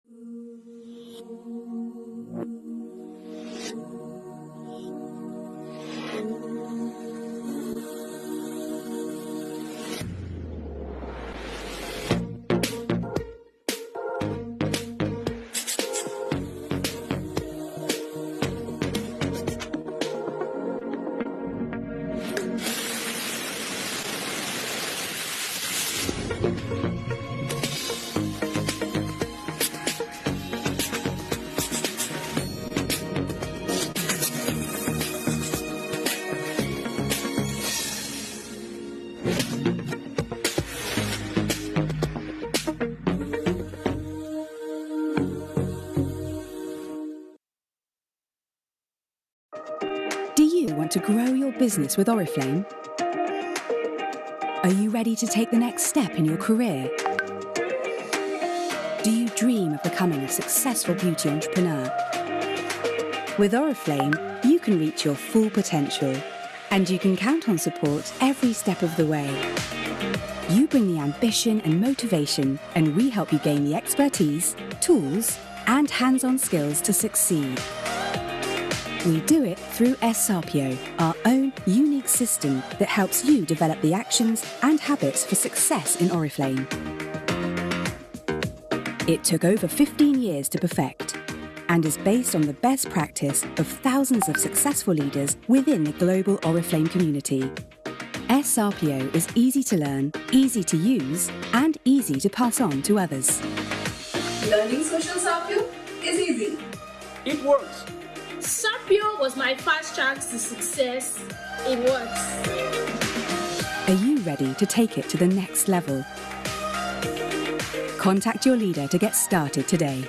Do you want to grow your business with Oriflame? Are you ready to take the next step in your career? Do you dream of becoming a successful beauty entrepreneur? With Oriflame, you can reach your full potential, and you can count on support every step of the way. You bring the ambition and motivation, and we help you gain the expertise, tools, and hands-on skills to succeed. We do it through SRPO, our own unique system that helps you develop the actions and habits for success in Oriflame. It took over 15 years to perfect and is based on the best practice of thousands of successful leaders within the global Oriflame community. SRPO is easy to learn, easy to use, and easy to pass on to others. Learning social SRPO is easy. It works. SRPO was my fast track to success. It works. Are you ready to take it to the next level? Contact your leader to get started today.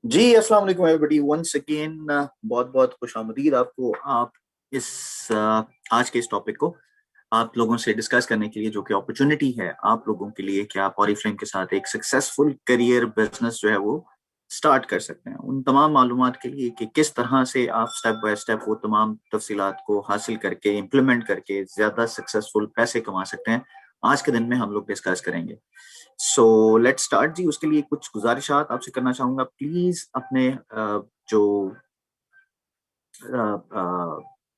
जी अस्सलाम वालेकुम everybody once again बहुत बहुत खुशामदीद आपको आप इस आज के इस टॉपिक को आप लोगों से डिस्कस करने के लिए जो कि अपॉर्चुनिटी है आप लोगों के लिए कि आप ऑरिफ्लेम के साथ एक सक्सेसफुल करियर बिजनेस जो है वो स्टार्ट कर सकते हैं। उन तमाम मालूमात के लिए कि किस तरह से आप स्टेप बाय स्टेप वो तमाम तफसीलात को हासिल करके इम्प्लीमेंट करके ज्यादा सक्सेसफुल पैसे कमा सकते हैं, आज के दिन में हम लोग डिस्कस करेंगे। सो लेट्स स्टार्ट जी। उसके लिए कुछ गुजारिशात आपसे करना चाहूंगा। प्लीज अपने जो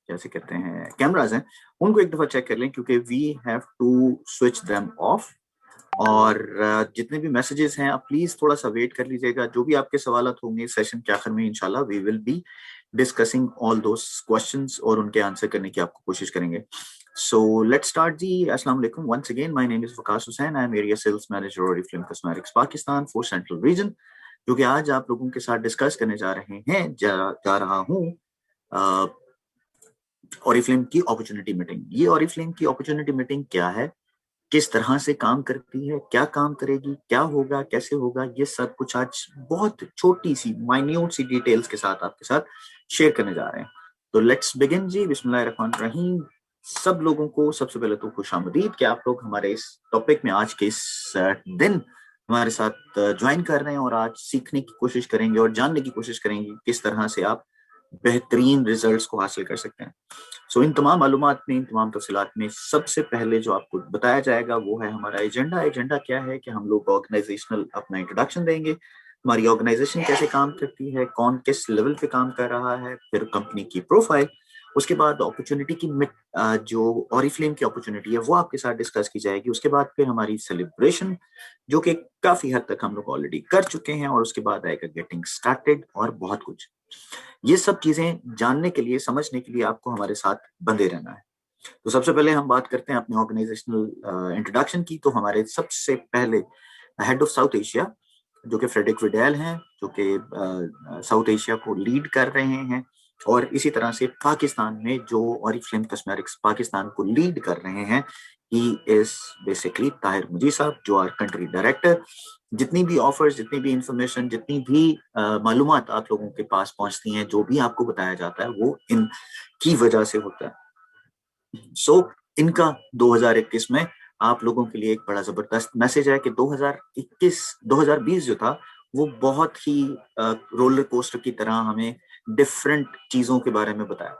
जैसे कहते हैं कैमराज हैं उनको एक दफा चेक कर लें, क्योंकि we have to switch them off. और जितने भी मैसेजेस हैं आप प्लीज थोड़ा सा वेट कर लीजिएगा। जो भी आपके सवालात होंगे सेशन के आखिर में इंशाल्लाह we will be discussing all those questions और उनके आंसर करने की आपको कोशिश करेंगे। So let's start जी। अस्सलाम वालेकुम once again, my name is Waqas Hussain, I am area sales manager Oriflame Cosmetics Pakistan for Central Region, जो कि आज आप लोगों के साथ डिस्कस करने जा रहे हैं जा रहा हूँ Oriflame की अपॉर्चुनिटी मीटिंग। ये Oriflame की अपॉर्चुनिटी मीटिंग क्या है, किस तरह से काम करती है, क्या काम करेगी, क्या होगा, कैसे होगा, ये सब कुछ आज बहुत छोटी सी माइन्यूट सी डिटेल्स के साथ आपके साथ शेयर करने जा रहे हैं। तो लेट्स बिगिन जी। बिस्मिल्लाहिर्रहमानिर्रहीम। सब लोगों को सबसे पहले तो खुशामदीद कि आप लोग हमारे इस टॉपिक में आज के इस दिन हमारे साथ ज्वाइन कर रहे हैं और आज सीखने की कोशिश करेंगे और जानने की कोशिश करेंगे किस तरह से आप बेहतरीन रिजल्ट्स को हासिल कर सकते हैं। सो इन तमाम मालूमात में, इन तमाम तफसीलात में सबसे पहले जो आपको बताया जाएगा वो है हमारा एजेंडा। एजेंडा क्या है कि हम लोग ऑर्गेनाइजेशनल अपना इंट्रोडक्शन देंगे, हमारी ऑर्गेनाइजेशन कैसे काम करती है, कौन किस लेवल पे काम कर रहा है, फिर कंपनी की प्रोफाइल, उसके बाद अपॉर्चुनिटी की जो ऑरिफ्लेम की अपॉर्चुनिटी है वो आपके साथ डिस्कस की जाएगी। उसके बाद फिर हमारी सेलिब्रेशन जो कि काफी हद तक हम लोग ऑलरेडी कर चुके हैं, और उसके बाद आएगा गेटिंग स्टार्टेड और बहुत कुछ। ये सब चीजें जानने के लिए, समझने के लिए आपको हमारे साथ बंधे रहना है। तो सबसे पहले हम बात करते हैं अपने ऑर्गेनाइजेशनल इंट्रोडक्शन की। तो हमारे सबसे पहले हेड ऑफ साउथ एशिया जो कि फ्रेडरिक विडेल हैं, जो कि साउथ एशिया को लीड कर रहे हैं, और इसी तरह से पाकिस्तान में जो ऑरिफ्लेम कॉस्मेटिक्स पाकिस्तान को लीड कर रहे हैं, ही इज बेसिकली ताहिर मुजी साहब, जो आर कंट्री डायरेक्टर। जितनी भी ऑफर्स, जितनी भी इंफॉर्मेशन, जितनी भी मालूमात आप लोगों के पास पहुंचती हैं, जो भी आपको बताया जाता है वो इनकी वजह से होता है। सो इनका 2021 में आप लोगों के लिए एक बड़ा जबरदस्त मैसेज है कि 2020 जो था वो बहुत ही रोलर कोस्टर की तरह हमें डिफरेंट चीजों के बारे में बताया,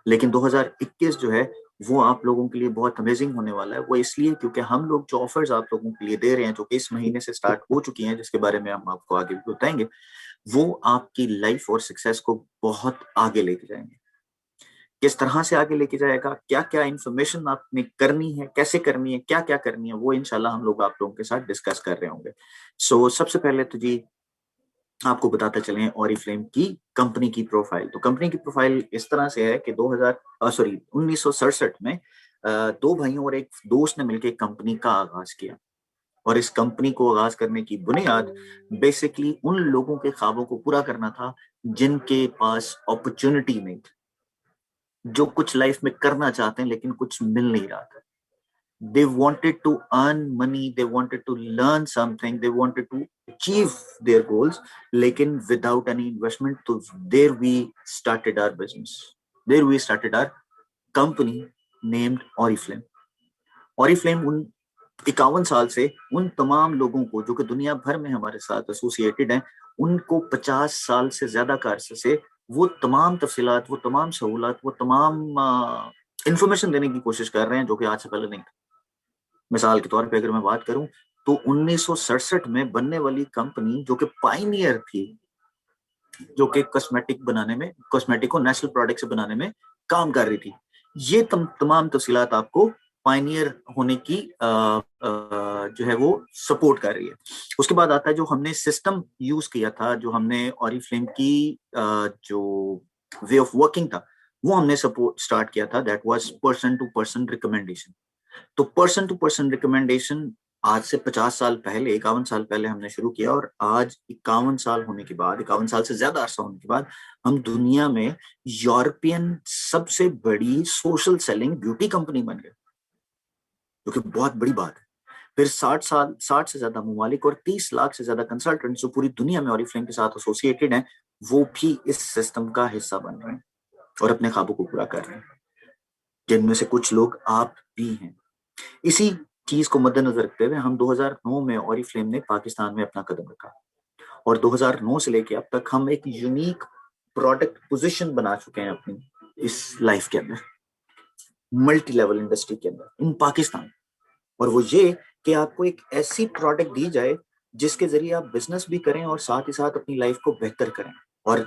लेकिन 2021 जो है वो आप लोगों के लिए बहुत अमेजिंग होने वाला है। वो इसलिए क्योंकि हम लोग जो ऑफर्स आप लोगों के लिए दे रहे हैं, जो कि इस महीने से स्टार्ट हो चुकी हैं, जिसके बारे में हम आपको आगे भी बताएंगे, वो आपकी लाइफ और सक्सेस को बहुत आगे लेके जाएंगे। किस तरह से आगे लेके जाएगा, क्या क्या इंफॉर्मेशन आपने करनी है, कैसे करनी है, क्या क्या करनी है, वो इंशाल्लाह हम लोग आप लोगों के साथ डिस्कस कर रहे होंगे। सबसे पहले तो जी आपको बताते चले ऑरिफ्लेम की कंपनी की प्रोफाइल। तो कंपनी की प्रोफाइल इस तरह से है कि 1967 में दो भाइयों और एक दोस्त ने मिलकर कंपनी का आगाज किया, और इस कंपनी को आगाज करने की बुनियाद बेसिकली उन लोगों के ख्वाबों को पूरा करना था जिनके पास अपॉर्चुनिटी नहीं थी, जो कुछ लाइफ में करना चाहते हैं लेकिन कुछ मिल नहीं रहा था। They wanted to earn money, they wanted to learn something, they wanted to achieve their goals, लेकिन without any investment. तो there we started our business, there we started our company named Oriflame. Oriflame उन 51 साल से उन तमाम लोगों को जो कि दुनिया भर में हमारे साथ एसोसिएटेड हैं, उनको 50 साल से ज्यादा का अरसे से वो तमाम तफसीलात, वो तमाम सहूलत, वो तमाम इंफॉर्मेशन देने की कोशिश कर रहे हैं जो कि आज से पहले नहीं था। मिसाल के तौर पे अगर मैं बात करूं तो 1967 में बनने वाली कंपनी जो कि पाइनियर थी, जो कि कॉस्मेटिक को नेचुरल प्रोडक्ट से बनाने में काम कर रही थी, ये तमाम तफसीलात आपको पाइनियर होने की जो है वो सपोर्ट कर रही है। उसके बाद आता है जो हमने सिस्टम यूज किया था, जो हमने ऑरिफ्लेम की जो वे ऑफ वर्किंग था वो हमने सपोर्ट स्टार्ट किया था, that was person to person recommendation. तो पर्सन टू पर्सन रिकमेंडेशन आज से 50 साल पहले, 51 साल पहले हमने शुरू किया, और आज 51 साल होने के बाद, 51 साल से ज्यादा अरसा होने के बाद, हम दुनिया में यूरोपियन सबसे बड़ी सोशल सेलिंग ब्यूटी कंपनी बन गए, जो कि बहुत बड़ी बात है। फिर 60 से ज्यादा ममालिक और 30 लाख से ज्यादा कंसल्टेंट जो पूरी दुनिया में ऑरिफ्लेम के साथ एसोसिएटेड हैं, वो भी इस सिस्टम का हिस्सा बन रहे हैं और अपने ख्वाबों को पूरा कर रहे हैं, जिनमें से कुछ लोग आप भी हैं। इसी चीज को मद्देनजर रखते हुए हम 2009 में ऑरिफ्लेम ने पाकिस्तान में अपना कदम रखा, और 2009 से लेके अब तक हम एक यूनिक प्रोडक्ट पोजीशन बना चुके हैं अपनी इस लाइफ के अंदर, मल्टी लेवल इंडस्ट्री के अंदर इन पाकिस्तान। और वो ये कि आपको एक ऐसी प्रोडक्ट दी जाए जिसके जरिए आप बिजनेस भी करें और साथ ही साथ अपनी लाइफ को बेहतर करें, और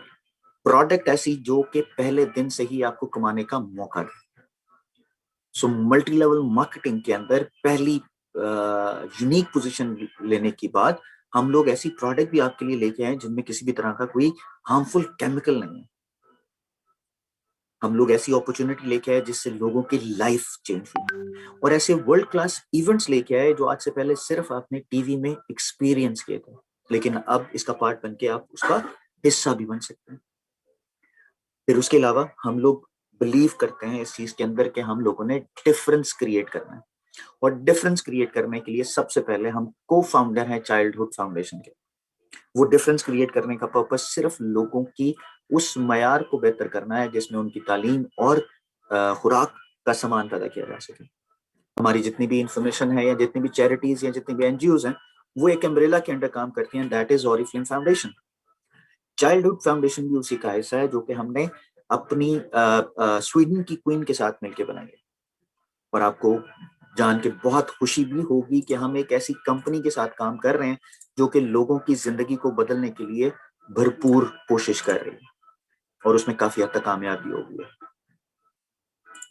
प्रोडक्ट ऐसी जो कि पहले दिन से ही आपको कमाने का मौका दे। मल्टी लेवल मार्केटिंग के अंदर पहली यूनिक पोजीशन लेने के बाद हम लोग ऐसी प्रोडक्ट भी आपके लिए लेके आए जिनमें किसी भी तरह का कोई हार्मफुल केमिकल नहीं है। हम लोग ऐसी अपॉर्चुनिटी लेके आए जिससे लोगों की लाइफ चेंज हुई, और ऐसे वर्ल्ड क्लास इवेंट्स लेके आए जो आज से पहले सिर्फ आपने टीवी में एक्सपीरियंस किए थे, लेकिन अब इसका पार्ट बन के आप उसका हिस्सा भी बन सकते हैं। फिर उसके अलावा हम लोग बिलीव करते हैं इस चीज के अंदर कि हम लोगों ने डिफरेंस क्रिएट करना है, और डिफरेंस क्रिएट करने के लिए सबसे पहले हम को फाउंडर हैं चाइल्डहुड फाउंडेशन के। वो डिफरेंस क्रिएट करने का पर्पस सिर्फ लोगों की उस मयार को बेहतर करना है जिसमें उनकी तालीम और खुराक का सामान पैदा किया जा सके। हमारी जितनी भी इंफॉर्मेशन है या जितनी भी चैरिटीज या जितनी भी एनजीओज हैं, वो एक अम्ब्रेला के अंडर काम करती हैं, that is Oriflame foundation. Childhood foundation भी उसी का हिस्सा है जो कि हमने अपनी स्वीडन की क्वीन के साथ मिलकर बनाई है, और आपको जान के बहुत खुशी भी होगी कि हम एक ऐसी कंपनी के साथ काम कर रहे हैं जो कि लोगों की जिंदगी को बदलने के लिए भरपूर कोशिश कर रही है, और उसमें काफी हद तक कामयाबी हो गई है।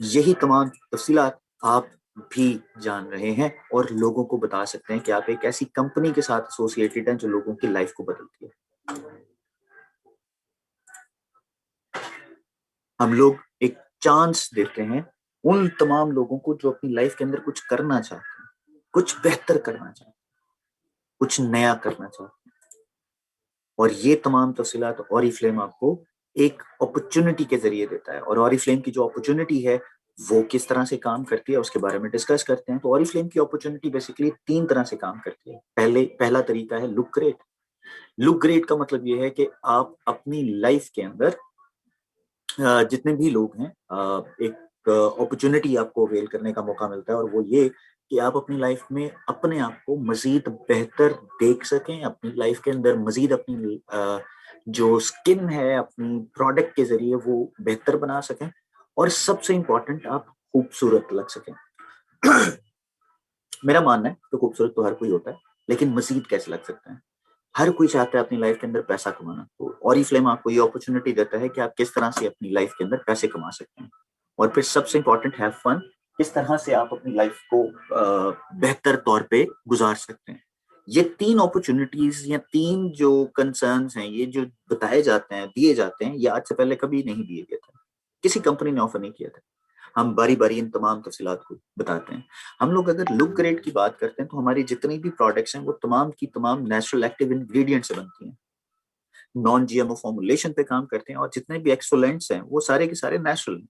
यही तमाम तफसीलात आप भी जान रहे हैं और लोगों को बता सकते हैं कि आप एक ऐसी कंपनी के साथ एसोसिएटेड हैं जो लोगों की लाइफ को बदलती है। हम लोग एक चांस देते हैं उन तमाम लोगों को जो अपनी लाइफ के अंदर कुछ करना चाहते हैं, कुछ बेहतर करना चाहते हैं, कुछ नया करना चाहते हैं, और ये तमाम तफसीलात ऑरिफ्लेम आपको एक अपॉर्चुनिटी के जरिए देता है। और ऑरिफ्लेम की जो अपॉर्चुनिटी है वो किस तरह से काम करती है उसके बारे में डिस्कस करते हैं। तो ऑरिफ्लेम की अपॉर्चुनिटी बेसिकली 3 तरह से काम करती है। पहला तरीका है लुक ग्रेट। लुक ग्रेट का मतलब ये है कि आप अपनी लाइफ के अंदर जितने भी लोग हैं, एक अपॉर्चुनिटी आपको अवेल करने का मौका मिलता है, और वो ये कि आप अपनी लाइफ में अपने आप को मजीद बेहतर देख सकें, अपनी लाइफ के अंदर मजीद अपनी जो स्किन है अपनी प्रोडक्ट के जरिए वो बेहतर बना सकें, और सबसे इंपॉर्टेंट आप खूबसूरत लग सकें। मेरा मानना है कि खूबसूरत तो हर कोई होता है, लेकिन मजीद कैसे लग सकते हैं। हर कोई चाहता है अपनी लाइफ के अंदर पैसा कमाना, तो ऑरिफ्लेम आपको ये अपॉर्चुनिटी देता है कि आप किस तरह से अपनी लाइफ के अंदर पैसे कमा सकते हैं, और फिर सबसे इंपॉर्टेंट हैव फन, किस तरह से आप अपनी लाइफ को बेहतर तौर पे गुजार सकते हैं। ये 3 अपॉर्चुनिटीज या 3 जो कंसर्न्स हैं, ये जो बताए जाते हैं, दिए जाते हैं, ये आज से पहले कभी नहीं दिए गए थे, किसी कंपनी ने ऑफर नहीं किया था। हम बारी बारी इन तमाम तफसीलात को बताते हैं। हम लोग अगर लुक ग्रेड की बात करते हैं तो हमारी जितनी भी प्रोडक्ट्स हैं वो तमाम की तमाम नेचुरल एक्टिव इंग्रेडिएंट से बनती हैं, नॉन जीएमओ फॉर्मुलेशन पे काम करते हैं, और जितने भी एक्सोलेंट्स हैं वो सारे के सारे नेचुरल हैं।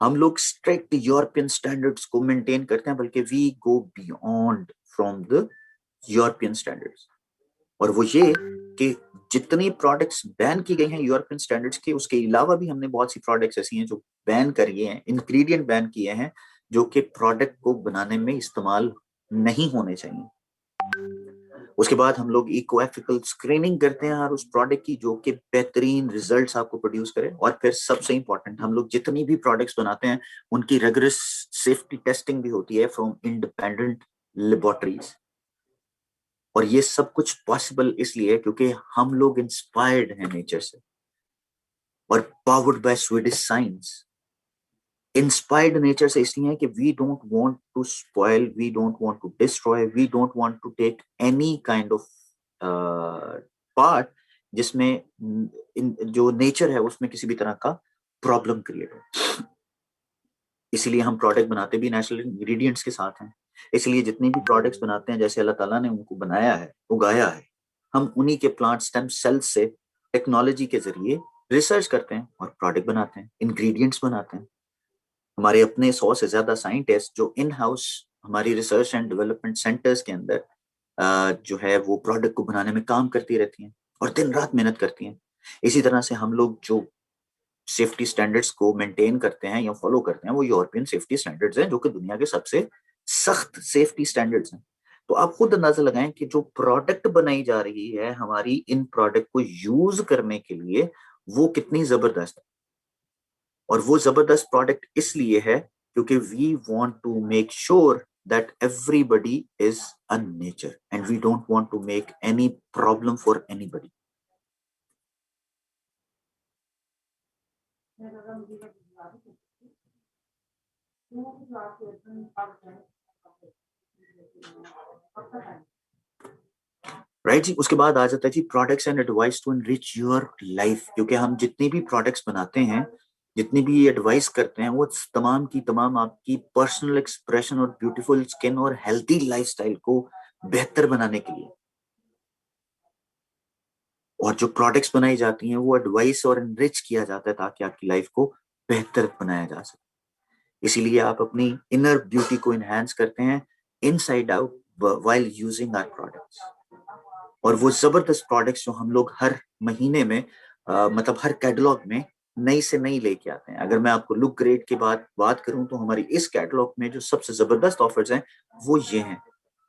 हम लोग स्ट्रिक्ट यूरोपियन स्टैंडर्ड्स को मेंटेन करते हैं, बल्कि we go beyond from the European standards. और वो ये कि जितनी प्रोडक्ट्स बैन की गई हैं यूरोपियन स्टैंडर्ड्स के, उसके अलावा भी हमने बहुत सी प्रोडक्ट्स ऐसी हैं जो बैन करिए हैं, इंग्रेडिएंट बैन किए हैं जो कि प्रोडक्ट को बनाने में इस्तेमाल नहीं होने चाहिए। उसके बाद हम लोग इको एथिकल स्क्रीनिंग करते हैं हर उस प्रोडक्ट की जो कि बेहतरीन रिजल्ट्स आपको प्रोड्यूस करे। और फिर सबसे इंपॉर्टेंट, हम लोग जितनी भी प्रोडक्ट्स बनाते हैं उनकी रिगरस सेफ्टी टेस्टिंग भी होती है फ्रॉम इंडिपेंडेंट लेबोरेटरीज। और ये सब कुछ पॉसिबल इसलिए क्योंकि हम लोग इंस्पायर्ड हैं नेचर से और powered by Swedish science. Inspired nature से इसलिए है कि we don't want to spoil, we don't want to destroy, we don't want to take any kind of part जिसमें जो नेचर है उसमें किसी भी तरह का प्रॉब्लम क्रिएट हो। इसलिए हम प्रोडक्ट बनाते भी नेचुरल इंग्रेडिएंट्स के साथ हैं। इसलिए जितने भी प्रोडक्ट्स बनाते हैं जैसे अल्लाह ताला ने उनको बनाया है, उगाया है, हम उन्हीं के प्लांट स्टेम सेल्स से टेक्नोलॉजी के जरिए रिसर्च करते हैं और प्रोडक्ट बनाते हैं, इंग्रेडिएंट्स बनाते हैं। हमारे अपने 100 से ज्यादा साइंटिस्ट जो इन हाउस हमारी रिसर्च एंड डेवलपमेंट सेंटर्स के अंदर जो है वो प्रोडक्ट को बनाने में काम करती रहती हैं और दिन रात मेहनत करती हैं। इसी तरह से हम लोग जो सेफ्टी स्टैंडर्ड्स को मेंटेन करते हैं या फॉलो करते हैं वो यूरोपियन सेफ्टी स्टैंडर्ड्स हैं, जो कि दुनिया के सबसे सख्त सेफ्टी स्टैंडर्ड्स हैं। तो आप खुद अंदाजा लगाएं कि जो प्रोडक्ट बनाई जा रही है हमारी इन प्रोडक्ट को यूज करने के लिए वो कितनी जबरदस्त है। और वो जबरदस्त प्रोडक्ट इसलिए है क्योंकि we want to make sure that everybody is a nature and we don't want to make any problem for anybody. Right जी। उसके बाद आ जाता है जी products and advice to enrich your life, क्योंकि हम जितनी भी प्रोडक्ट्स बनाते हैं, जितनी भी एडवाइस करते हैं, वो तमाम की तमाम आपकी पर्सनल एक्सप्रेशन और ब्यूटीफुल स्किन और हेल्थी लाइफस्टाइल को बेहतर बनाने के लिए। और जो प्रोडक्ट्स बनाई जाती हैं वो एडवाइस और एनरिच किया जाता है ताकि आपकी लाइफ को बेहतर बनाया जा सके। इसीलिए आप अपनी इनर ब्यूटी को इनहेंस करते हैं inside out while using our products. और वो जबरदस्त प्रोडक्ट्स जो हम लोग हर महीने में मतलब हर कैटलॉग में नई से नई लेके आते हैं। अगर मैं आपको लुक ग्रेड की बात करूं तो हमारी इस कैटलॉग में जो सबसे जबरदस्त ऑफर्स हैं वो ये हैं।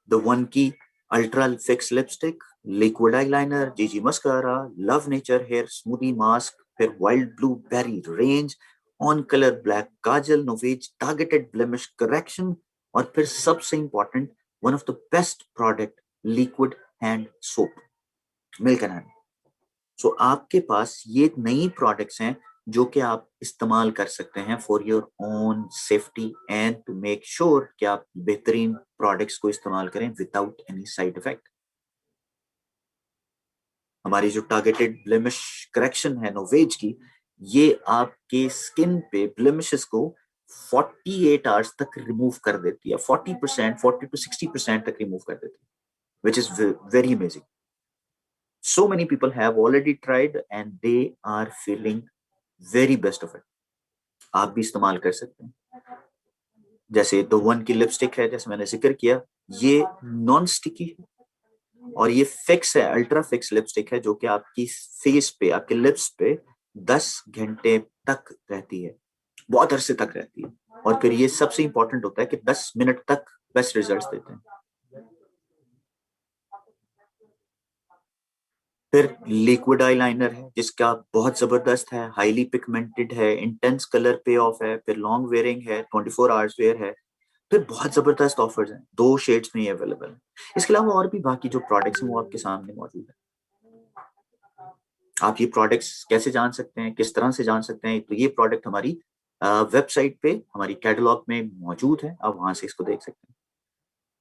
द वन की ultra fix lipstick, liquid eyeliner, GG mascara, love nature hair smoothie mask, फिर wild blueberry range, on colour black kajal, Novage targeted blemish correction, और फिर सबसे important one of the best product liquid hand soap, milk and honey. So आपके पास ये नई products हैं जो कि आप इस्तेमाल कर सकते हैं for your own safety and to make sure कि आप बेहतरीन प्रोडक्ट्स को इस्तेमाल करें विदाउट एनी साइड इफेक्ट। हमारी जो टारगेटेड ब्लेमिश करेक्शन है नोवेज की, ये आपके स्किन पे ब्लेमिशेस को 48 आवर्स तक रिमूव कर देती है, 40% 40 to 60% तक रिमूव कर देती है, which is very amazing. So many people have already tried and they are feeling very best of it. आप भी इस्तेमाल कर सकते हैं। जैसे द वन की लिपस्टिक है, जैसे मैंने जिक्र किया, ये नॉन स्टिकी है और ये फिक्स है, अल्ट्रा फिक्स लिपस्टिक है जो कि आपकी फेस पे, आपके लिप्स पे 10 घंटे तक रहती है। बहुत अरसे तक रहती है, और फिर ये सबसे इंपॉर्टेंट होता है कि 10 मिनट तक बेस्ट रिजल्ट्स देते हैं। फिर लिक्विड आईलाइनर है जिसका बहुत जबरदस्त है, हाईली पिगमेंटेड है, इंटेंस कलर पे ऑफ है, फिर लॉन्ग वेयरिंग है, 24 आवर्स वेयर है, फिर बहुत जबरदस्त ऑफर्स हैं, 2 शेड्स में ये अवेलेबल है। इसके अलावा और भी बाकी जो प्रोडक्ट्स हैं वो आपके सामने मौजूद है। आप ये प्रोडक्ट्स कैसे जान सकते हैं, किस तरह से जान सकते हैं, तो ये प्रोडक्ट हमारी वेबसाइट पे हमारी कैटलॉग में मौजूद है, आप वहां से इसको देख सकते हैं।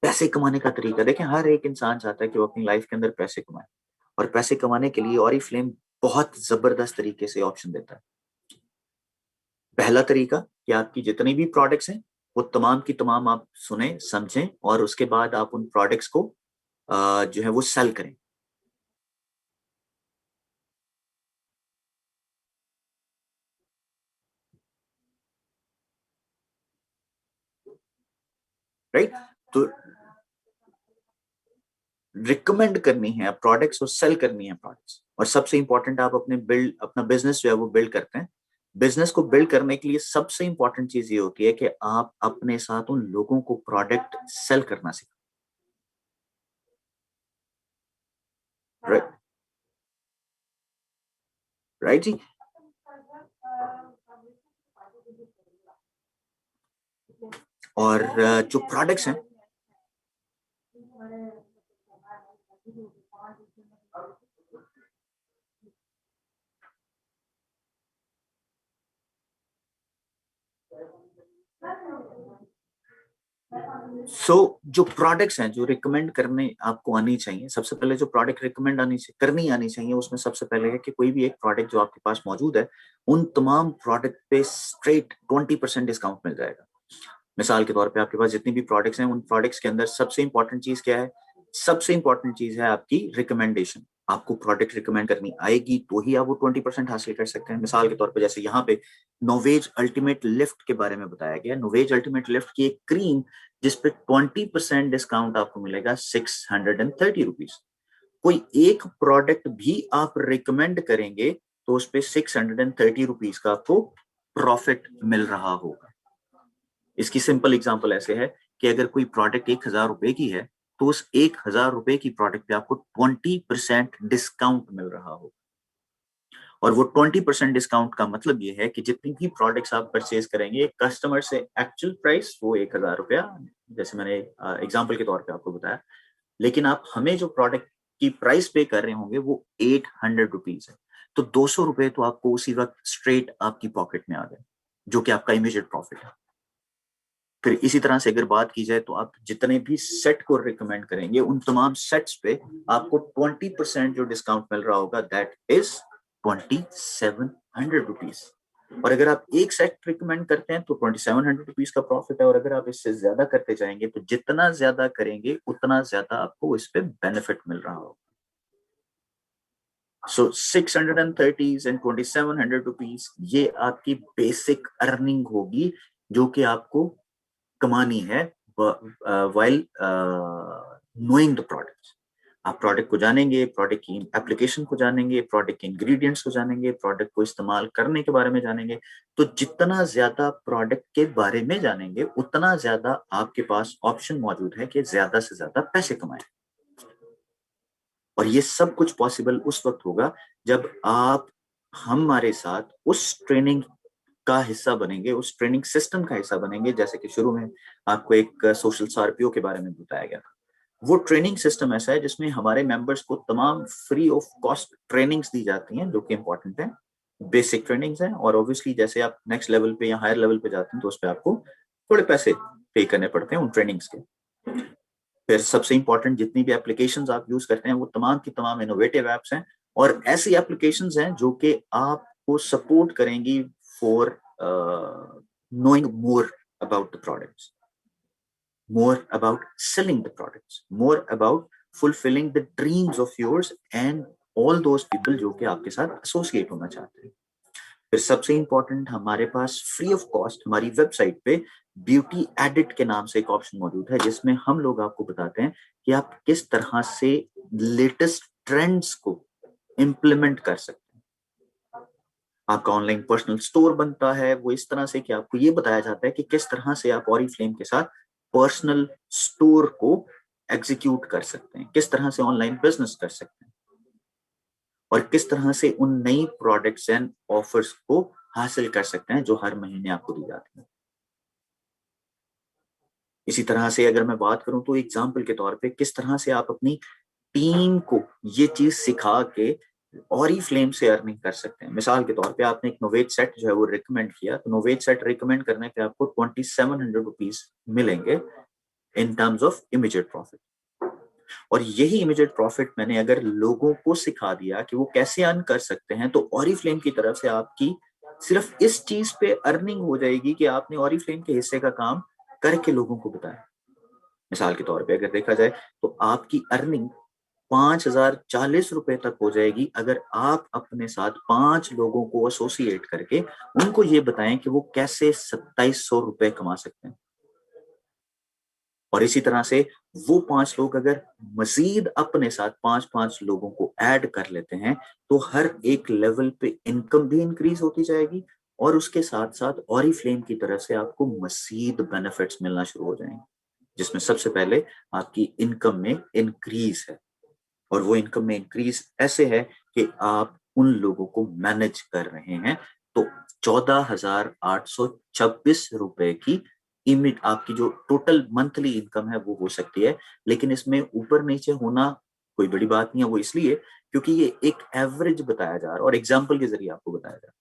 पैसे कमाने का तरीका देखें, हर एक इंसान चाहता है कि वो अपनी लाइफ के अंदर पैसे कमाए, और पैसे कमाने के लिए ऑरिफ्लेम बहुत जबरदस्त तरीके से ऑप्शन देता है। पहला तरीका कि आपकी जितनी भी प्रोडक्ट्स हैं वो तमाम की तमाम आप सुने समझें, और उसके बाद आप उन प्रोडक्ट्स को जो है वो सेल करें। राइट, तो रिकमेंड करनी है प्रोडक्ट्स और सेल करनी है प्रोडक्ट्स, और सबसे इंपॉर्टेंट आप अपना बिजनेस जो है वो बिल्ड करते हैं। बिजनेस को बिल्ड करने के लिए सबसे इंपॉर्टेंट चीज ये होती है कि आप अपने साथ उन लोगों को प्रोडक्ट सेल करना सीखें। राइट, राइट जी। और जो प्रोडक्ट्स हैं जो प्रोडक्ट्स हैं जो रिकमेंड करने आपको आनी चाहिए, सबसे पहले जो प्रोडक्ट रिकमेंड करनी आनी चाहिए उसमें सबसे पहले है कि कोई भी एक प्रोडक्ट जो आपके पास मौजूद है उन तमाम प्रोडक्ट पे स्ट्रेट 20% डिस्काउंट मिल जाएगा। मिसाल के तौर पे आपके पास जितनी भी प्रोडक्ट्स हैं उन प्रोडक्ट्स के अंदर सबसे इंपॉर्टेंट चीज क्या है? सबसे इंपॉर्टेंट चीज है आपकी रिकमेंडेशन। आपको प्रोडक्ट रिकमेंड करनी आएगी तो ही आप वो 20% हासिल कर सकते हैं। मिसाल के तौर पे जैसे यहाँ पे नोवेज अल्टीमेट लिफ्ट के बारे में बताया गया। नोवेज अल्टीमेट लिफ्ट की एक क्रीम जिसपे 20% डिस्काउंट आपको मिलेगा 630 रुपीज। कोई एक प्रोडक्ट भी आप रिकमेंड करेंगे तो उस पर 630 रुपीज का आपको प्रॉफिट मिल रहा होगा। इसकी सिंपल एग्जांपल ऐसे है कि अगर कोई प्रोडक्ट 1,000 रुपए की है तो उस 1,000 रुपए की प्रोडक्ट पे आपको 20% डिस्काउंट मिल रहा हो। और वो 20% डिस्काउंट का मतलब ये है कि जितनी भी प्रोडक्ट्स आप परचेज करेंगे कस्टमर से एक्चुअल प्राइस वो 1,000 रुपया, जैसे मैंने एग्जाम्पल के तौर पे आपको बताया, लेकिन आप हमें जो प्रोडक्ट की प्राइस पे कर रहे होंगे वो 800 रुपीज है। तो 200 रुपए तो आपको उसी वक्त स्ट्रेट आपकी पॉकेट में आ गए, जो कि आपका इमीडिएट प्रॉफिट है। फिर इसी तरह से अगर बात की जाए तो आप जितने भी सेट को रिकमेंड करेंगे उन तमाम सेट्स पे आपको 20% जो डिस्काउंट मिल रहा होगा दैट इज 2,700 रुपीज। और अगर आप एक सेट रिकमेंड करते हैं तो 2,700 रुपीज का प्रॉफिट है, और अगर आप इससे ज्यादा करते जाएंगे तो जितना ज्यादा करेंगे उतना ज्यादा आपको इस पे बेनिफिट मिल रहा होगा। सो 630 एंड 2,700 रुपीज ये आपकी बेसिक अर्निंग होगी जो कि आपको कमानी है वाइल नोइंग द प्रोडक्ट। आप प्रोडक्ट को जानेंगे, प्रोडक्ट की एप्लीकेशन को जानेंगे, प्रोडक्ट के इंग्रेडिएंट्स को जानेंगे, प्रोडक्ट को इस्तेमाल करने के बारे में जानेंगे। तो जितना ज्यादा प्रोडक्ट के बारे में जानेंगे उतना ज्यादा आपके पास ऑप्शन मौजूद है कि ज्यादा से ज्यादा पैसे कमाएं। और ये सब कुछ पॉसिबल उस वक्त होगा जब आप हमारे साथ उस ट्रेनिंग का हिस्सा बनेंगे, उस ट्रेनिंग सिस्टम का हिस्सा बनेंगे। जैसे कि शुरू में आपको एक सोशल सार्पियो के बारे में बताया गया था। वो ट्रेनिंग सिस्टम ऐसा है जिसमें हमारे मेंबर्स को तमाम फ्री ऑफ कॉस्ट ट्रेनिंग्स दी जाती हैं जो कि इंपॉर्टेंट है, बेसिक ट्रेनिंग्स हैं। और ऑब्वियसली जैसे आप नेक्स्ट लेवल पे या हायर लेवल पे जाते हैं तो उस पर आपको थोड़े पैसे पे करने पड़ते हैं उन ट्रेनिंग्स के। फिर सबसे इंपॉर्टेंट जितनी भी एप्लीकेशंस आप यूज करते हैं वो तमाम की तमाम इनोवेटिव एप्स हैं, और ऐसी एप्लीकेशंस हैं जो कि आपको सपोर्ट करेंगी for knowing more about the products, more about selling the products, more about fulfilling the dreams of yours and all those people जो कि आपके साथ एसोसिएट होना चाहते हैं। फिर सबसे इंपॉर्टेंट हमारे पास फ्री ऑफ कॉस्ट हमारी वेबसाइट पे ब्यूटी एडिट के नाम से एक ऑप्शन मौजूद है जिसमें हम लोग आपको बताते हैं कि आप किस तरह से लेटेस्ट ट्रेंड्स को इम्प्लीमेंट कर सकते हैं। आपका ऑनलाइन पर्सनल स्टोर बनता है वो इस तरह से कि आपको ये बताया जाता है कि किस तरह से आप ऑरिफ्लेम के साथ पर्सनल स्टोर को एग्जीक्यूट कर सकते हैं, किस तरह से ऑनलाइन बिजनेस कर सकते हैं और किस तरह से उन नई प्रोडक्ट्स एंड ऑफर्स को हासिल कर सकते हैं जो हर महीने आपको दी जाती है। इसी तरह से अगर मैं बात करूं तो एग्जाम्पल के तौर पे किस तरह से आप अपनी टीम को ये चीज सिखा के ऑरिफ्लेम से अर्निंग कर सकते हैं। मिसाल के तौर पे आपने एक नोवेज सेट जो है वो रिकमेंड किया, तो नोवेज सेट रिकमेंड करने के आपको 2700 रुपीज मिलेंगे in terms of immediate profit. और यही इमीडिएट प्रॉफिट मैंने अगर लोगों को सिखा दिया कि वो कैसे अर्न कर सकते हैं, तो ऑरिफ्लेम की तरफ से आपकी सिर्फ इस चीज पे अर्निंग हो जाएगी कि आपने ऑरिफ्लेम के हिस्से का काम करके लोगों को बताया। मिसाल के तौर पे अगर देखा जाए तो आपकी अर्निंग 5,040 रुपए तक हो जाएगी अगर आप अपने साथ 5 लोगों को एसोसिएट करके उनको ये बताएं कि वो कैसे 2700 रुपए कमा सकते हैं। और इसी तरह से वो 5 लोग अगर मजीद अपने साथ 5-5 लोगों को ऐड कर लेते हैं तो हर एक लेवल पे इनकम भी इंक्रीज होती जाएगी और उसके साथ साथ ऑरिफ्लेम की तरफ से आपको मजीद बेनिफिट्स मिलना शुरू हो जाएंगे, जिसमें सबसे पहले आपकी इनकम में इंक्रीज है। और वो इनकम में इंक्रीज ऐसे है कि आप उन लोगों को मैनेज कर रहे हैं। तो 14,826 रुपए की इमिट आपकी जो टोटल मंथली इनकम है वो हो सकती है, लेकिन इसमें ऊपर नीचे होना कोई बड़ी बात नहीं है। वो इसलिए क्योंकि ये एक एवरेज बताया जा रहा है और एग्जाम्पल के जरिए आपको बताया जा रहा है।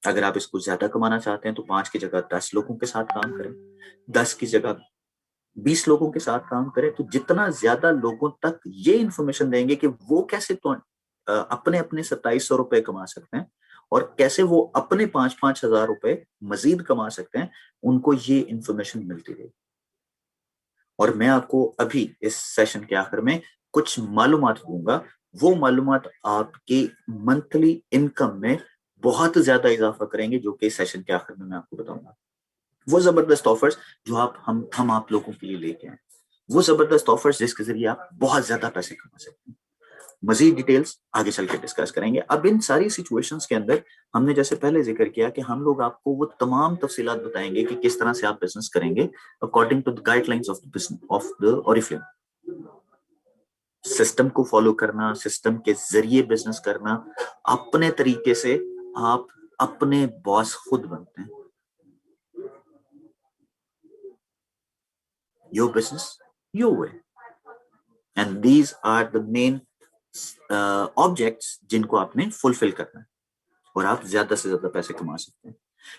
अगर आप इसको ज्यादा कमाना चाहते हैं तो 5 की जगह 10 लोगों के साथ काम करें, 10 की जगह 20 लोगों के साथ काम करें। तो जितना ज्यादा लोगों तक ये इंफॉर्मेशन देंगे कि वो कैसे तो अपने अपने 2700 रुपए कमा सकते हैं और कैसे वो अपने 5-5 हजार रुपए मजीद कमा सकते हैं, उनको ये इंफॉर्मेशन मिलती रहेगी। और मैं आपको अभी इस सेशन के आखिर में कुछ मालूमात दूंगा, वो मालूमात आपके मंथली इनकम में बहुत ज्यादा इजाफा करेंगे, जो कि सेशन के आखिर में मैं आपको बताऊंगा। वो जबरदस्त ऑफर्स जो हम आप लोगों के लिए लेके आए, वो जबरदस्त ऑफर्स जिसके जरिए आप बहुत ज्यादा पैसे कमा सकते हैं। मजीद डिटेल्स आगे चल के डिस्कस करेंगे। अब इन सारी सिचुएशंस के अंदर हमने जैसे पहले जिक्र किया कि हम लोग आपको वो तमाम तफसीलात बताएंगे कि किस तरह से आप बिजनेस करेंगे according to the guidelines of the Oriflame. System को फॉलो करना, सिस्टम के जरिए बिजनेस करना, अपने तरीके से आप अपने बॉस खुद बनते हैं। Your business, your way. And these are the main objects जिनको आपने फुलफिल करना है और आप ज्यादा से ज्यादा पैसे कमा सकते हैं।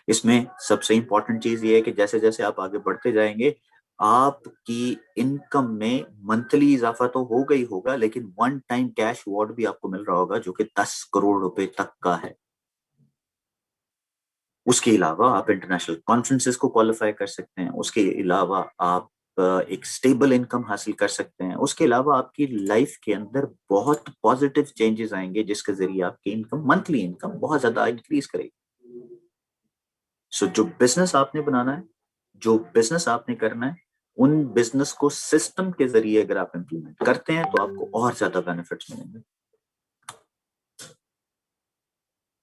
इसमें सबसे इंपॉर्टेंट चीज ये है कि जैसे जैसे आप आगे बढ़ते जाएंगे आपकी इनकम में मंथली इजाफा तो होगा ही होगा, लेकिन वन टाइम कैश अवार्ड भी आपको मिल रहा होगा जो कि 10 करोड़ रुपए तक का है। उसके अलावा आप इंटरनेशनल कॉन्फ्रेंसेस को क्वालिफाई कर सकते हैं, उसके अलावा आप एक स्टेबल इनकम हासिल कर सकते हैं, उसके अलावा आपकी लाइफ के अंदर बहुत पॉजिटिव चेंजेस आएंगे जिसके जरिए आपकी इनकम, मंथली इनकम बहुत ज्यादा इंक्रीज करेगी। सो जो बिजनेस आपने बनाना है, जो बिजनेस आपने करना है, उन बिजनेस को सिस्टम के जरिए अगर आप इंप्लीमेंट करते हैं तो आपको और ज्यादा बेनिफिट्स मिलेंगे,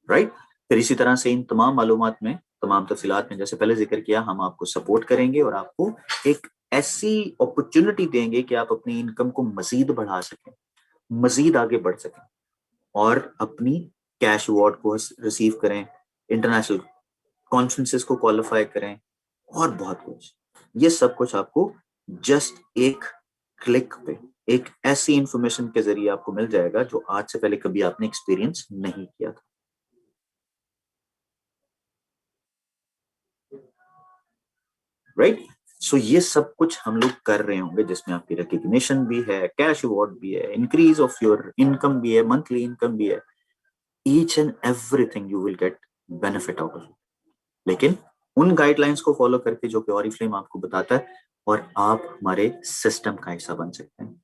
राइट। फिर इसी तरह से इन तमाम मालूमात में, तमाम तफसीलात में जैसे पहले जिक्र किया, हम आपको सपोर्ट करेंगे और आपको एक ऐसी अपॉर्चुनिटी देंगे कि आप अपनी इनकम को मजीद बढ़ा सकें, मजीद आगे बढ़ सकें और अपनी कैश अवार्ड को रिसीव करें, इंटरनेशनल कॉन्फ्रेंसेस को क्वालिफाई करें और बहुत कुछ। ये सब कुछ आपको जस्ट एक क्लिक पे, एक ऐसी इंफॉर्मेशन के जरिए आपको मिल जाएगा जो आज से पहले कभी आपने एक्सपीरियंस नहीं किया था, राइट। सो ये सब कुछ हम लोग कर रहे होंगे जिसमें आपकी रिकग्निशन भी है, कैश अवार्ड भी है, इंक्रीज ऑफ योर इनकम भी है, मंथली इनकम भी है। Each and everything you will get benefit out of, लेकिन उन गाइडलाइंस को फॉलो करके जो कि ऑरिफ्लेम आपको बताता है, और आप हमारे सिस्टम का हिस्सा बन सकते हैं।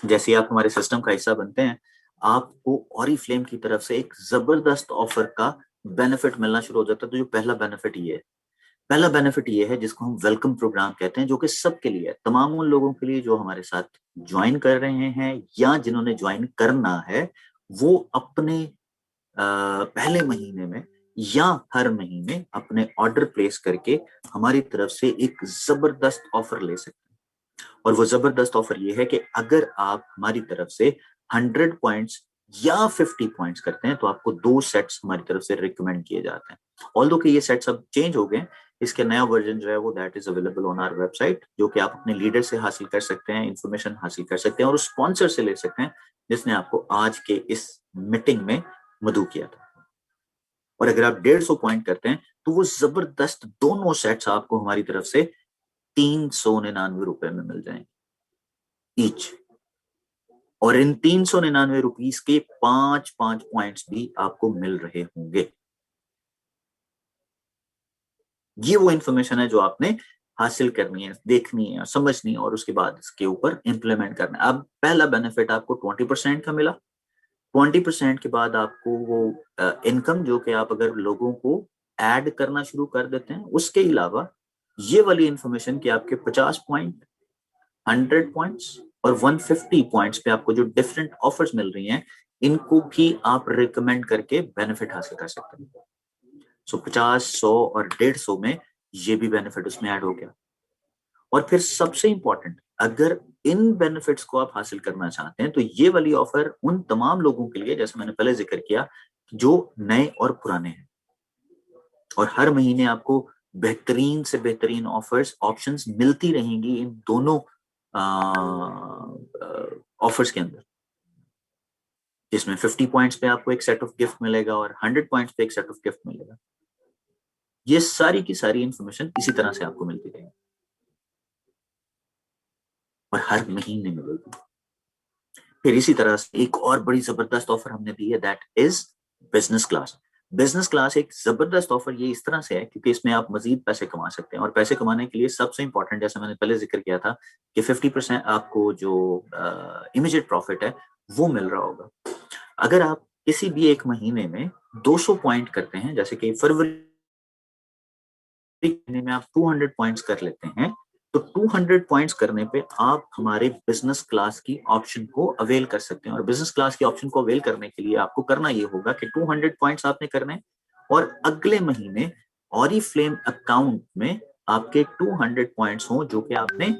जैसे ही आप हमारे सिस्टम का हिस्सा बनते हैं, आपको ऑरिफ्लेम की तरफ से एक जबरदस्त ऑफर का बेनिफिट मिलना शुरू हो जाता है। तो जो पहला बेनिफिट ये है, पहला बेनिफिट ये है जिसको हम वेलकम प्रोग्राम कहते हैं, जो कि सबके लिए है, तमाम उन लोगों के लिए जो हमारे साथ ज्वाइन कर रहे हैं या जिन्होंने ज्वाइन करना है, वो अपने पहले महीने में या हर महीने अपने ऑर्डर प्लेस करके हमारी तरफ से एक जबरदस्त ऑफर ले सकते हैं। और वो जबरदस्त ऑफर ये है कि अगर आप हमारी तरफ से 100 पॉइंट्स या 50 पॉइंट्स करते हैं तो आपको 2 सेट्स हमारी तरफ से रिकमेंड किए जाते हैं। ऑल्दो कि ये सेट्स अब चेंज हो गए, इसके नया वर्जन जो है वो that is available on our website, जो कि आप अपने लीडर से हासिल कर सकते हैं, इंफॉर्मेशन हासिल कर सकते हैं और उस स्पॉन्सर से ले सकते हैं जिसने आपको आज के इस मीटिंग में मदऊ किया था। और अगर आप 150 पॉइंट करते हैं तो वो जबरदस्त दोनों सेट्स आपको हमारी तरफ से 399 रुपए में मिल जाएंगे ईच। और इन 399 रुपीस के 5 पॉइंट्स भी आपको मिल रहे होंगे। ये वो इंफॉर्मेशन है जो आपने हासिल करनी है, देखनी है, समझनी है और उसके बाद इसके ऊपर इंप्लीमेंट करना है। अब पहला बेनिफिट आपको 20% का मिला। 20% के बाद आपको वो इनकम जो कि आप अगर लोगों को ऐड करना शुरू कर देते हैं, उसके अलावा ये वाली इंफॉर्मेशन कि आपके 50 पॉइंट, 100 पॉइंट्स और 150 पॉइंट्स पे आपको जो डिफरेंट ऑफर्स मिल रही हैं, इनको भी आप रिकमेंड करके बेनिफिट हासिल कर सकते हैं। सो 50, 100 और 150 में ये भी बेनिफिट उसमें ऐड हो गया। और फिर सबसे इंपॉर्टेंट, अगर इन बेनिफिट्स को आप हासिल करना चाहते हैं तो ये वाली ऑफर उन तमाम लोगों के लिए, जैसे मैंने पहले जिक्र किया, जो नए और पुराने हैं। और हर महीने आपको बेहतरीन से बेहतरीन ऑफर्स, ऑप्शंस मिलती रहेंगी इन दोनों ऑफर्स के अंदर, जिसमें 50 पॉइंट्स पे आपको एक सेट ऑफ गिफ्ट मिलेगा और 100 पॉइंट्स पे एक सेट ऑफ गिफ्ट मिलेगा। ये सारी की सारी इंफॉर्मेशन इसी तरह से आपको मिलती रहेगी और हर महीने मिलेगी। फिर इसी तरह से एक और बड़ी जबरदस्त ऑफर हमने दी है, that is business class. Business class एक जबरदस्त ऑफर ये इस तरह से है क्योंकि इसमें आप मजीद पैसे कमा सकते हैं। और पैसे कमाने के लिए सबसे इंपॉर्टेंट, जैसे मैंने पहले जिक्र किया था कि 50% आपको जो इमीडिएट प्रॉफिट है वो मिल रहा होगा। अगर आप किसी भी एक महीने में 200 पॉइंट करते हैं, जैसे कि फरवरी महीने में आप 200 पॉइंट्स कर लेते हैं, तो 200 पॉइंट्स करने पे आप हमारे बिजनेस क्लास की ऑप्शन को अवेल कर सकते हैं। और बिजनेस क्लास की ऑप्शन को अवेल करने के लिए आपको करना ये होगा कि 200 पॉइंट्स आपने करने और अगले महीने ऑरिफ्लेम अकाउंट में आपके 200 पॉइंट्स हों जो कि आपने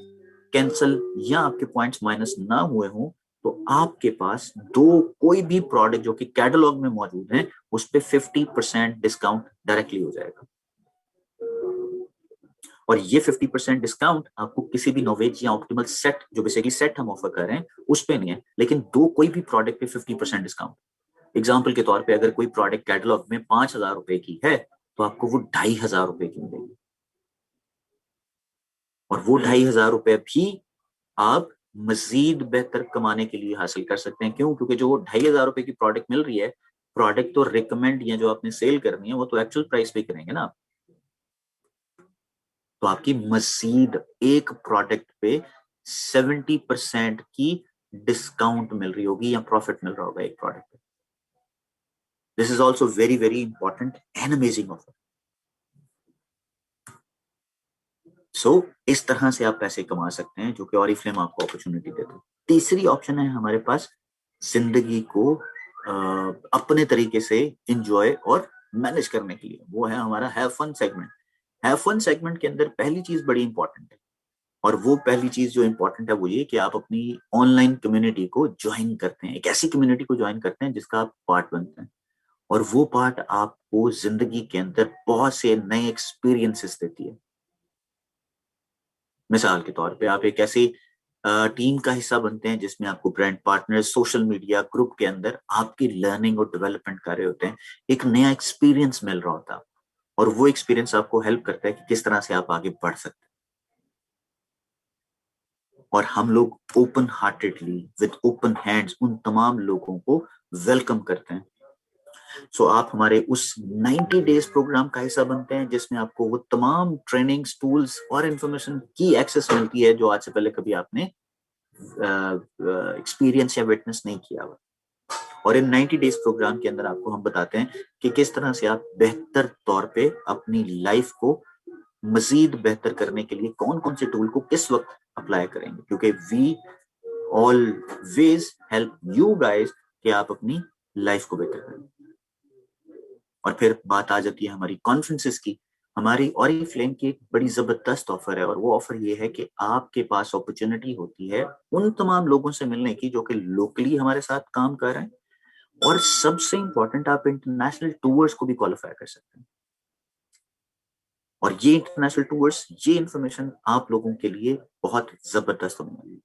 कैंसिल या आपके पॉइंट्स माइनस ना हुए हों, तो आपके पास कोई भी प्रोडक्ट जो कि कैटलॉग में मौजूद है उस पर 50% डिस्काउंट डायरेक्टली हो जाएगा। और ये 50% डिस्काउंट आपको किसी भी नोवेज या ऑप्टिमल सेट, जो बेसिकली सेट हम ऑफर कर रहे हैं, उस पे नहीं है, लेकिन कोई भी प्रोडक्ट पे 50% डिस्काउंट। एग्जाम्पल के तौर पे अगर कोई प्रोडक्ट कैटलॉग में 5,000 रुपए की है तो आपको वो 2,500 रुपए की मिलेगी। और वो 2,500 रुपए भी आप मजीद बेहतर कमाने के लिए हासिल कर सकते हैं। क्यों? क्योंकि जो 2,500 रुपए की प्रोडक्ट मिल रही है, प्रोडक्ट तो रिकमेंड या जो आपने सेल करनी है वो तो एक्चुअल प्राइस पे करेंगे ना। तो आपकी मजीद एक प्रोडक्ट पे 70% की डिस्काउंट मिल रही होगी या प्रॉफिट मिल रहा होगा एक प्रोडक्ट पे। This is also very very important and amazing offer. So इस तरह से आप पैसे कमा सकते हैं, जो कि ऑरिफ्लेम आपको अपॉर्चुनिटी देता है। तीसरी ऑप्शन है हमारे पास जिंदगी को अपने तरीके से इंजॉय और मैनेज करने के लिए, वो है हमारा have fun segment. Have fun segment के अंदर पहली चीज बड़ी इंपॉर्टेंट है, और वो पहली चीज जो इंपॉर्टेंट है वो ये कि आप अपनी ऑनलाइन कम्युनिटी को ज्वाइन करते हैं, एक ऐसी कम्युनिटी को ज्वाइन करते हैं जिसका आप पार्ट बनते हैं। और वो पार्ट आपको जिंदगी के अंदर बहुत से नए एक्सपीरियंसेस देती है। मिसाल के तौर पे आप एक ऐसी टीम का हिस्सा बनते हैं जिसमें आपको brand partners social media group के अंदर आपकी लर्निंग और डेवलपमेंट कर रहे होते हैं, एक नया एक्सपीरियंस मिल रहा होता है और वो एक्सपीरियंस आपको हेल्प करता है कि किस तरह से आप आगे बढ़ सकते हैं। और हम लोग open heartedly with open hands उन तमाम लोगों को वेलकम करते हैं। सो आप हमारे उस 90 डेज प्रोग्राम का हिस्सा बनते हैं जिसमें आपको वो तमाम ट्रेनिंग्स, टूल्स और इंफॉर्मेशन की एक्सेस मिलती है जो आज से पहले कभी आपने एक्सपीरियंस या विटनेस नहीं किया हुआ। और इन 90 डेज प्रोग्राम के अंदर आपको हम बताते हैं कि किस तरह से आप बेहतर तौर पे अपनी लाइफ को मजीद बेहतर करने के लिए कौन कौन से टूल को किस वक्त अप्लाई करेंगे, क्योंकि we always help you guys कि आप अपनी लाइफ को बेहतर करें। और फिर बात आ जाती है हमारी कॉन्फ्रेंसेस की। हमारी ऑरिफ्लेम की एक बड़ी जबरदस्त ऑफर है, और वो ऑफर ये है कि आपके पास अपॉर्चुनिटी होती है उन तमाम लोगों से मिलने की जो कि लोकली हमारे साथ काम कर रहे हैं, और सबसे इंपॉर्टेंट आप इंटरनेशनल टूर्स को भी क्वालिफाई कर सकते हैं। और ये इंटरनेशनल टूर्स, ये इंफॉर्मेशन आप लोगों के लिए बहुत जबरदस्त होने वाली है।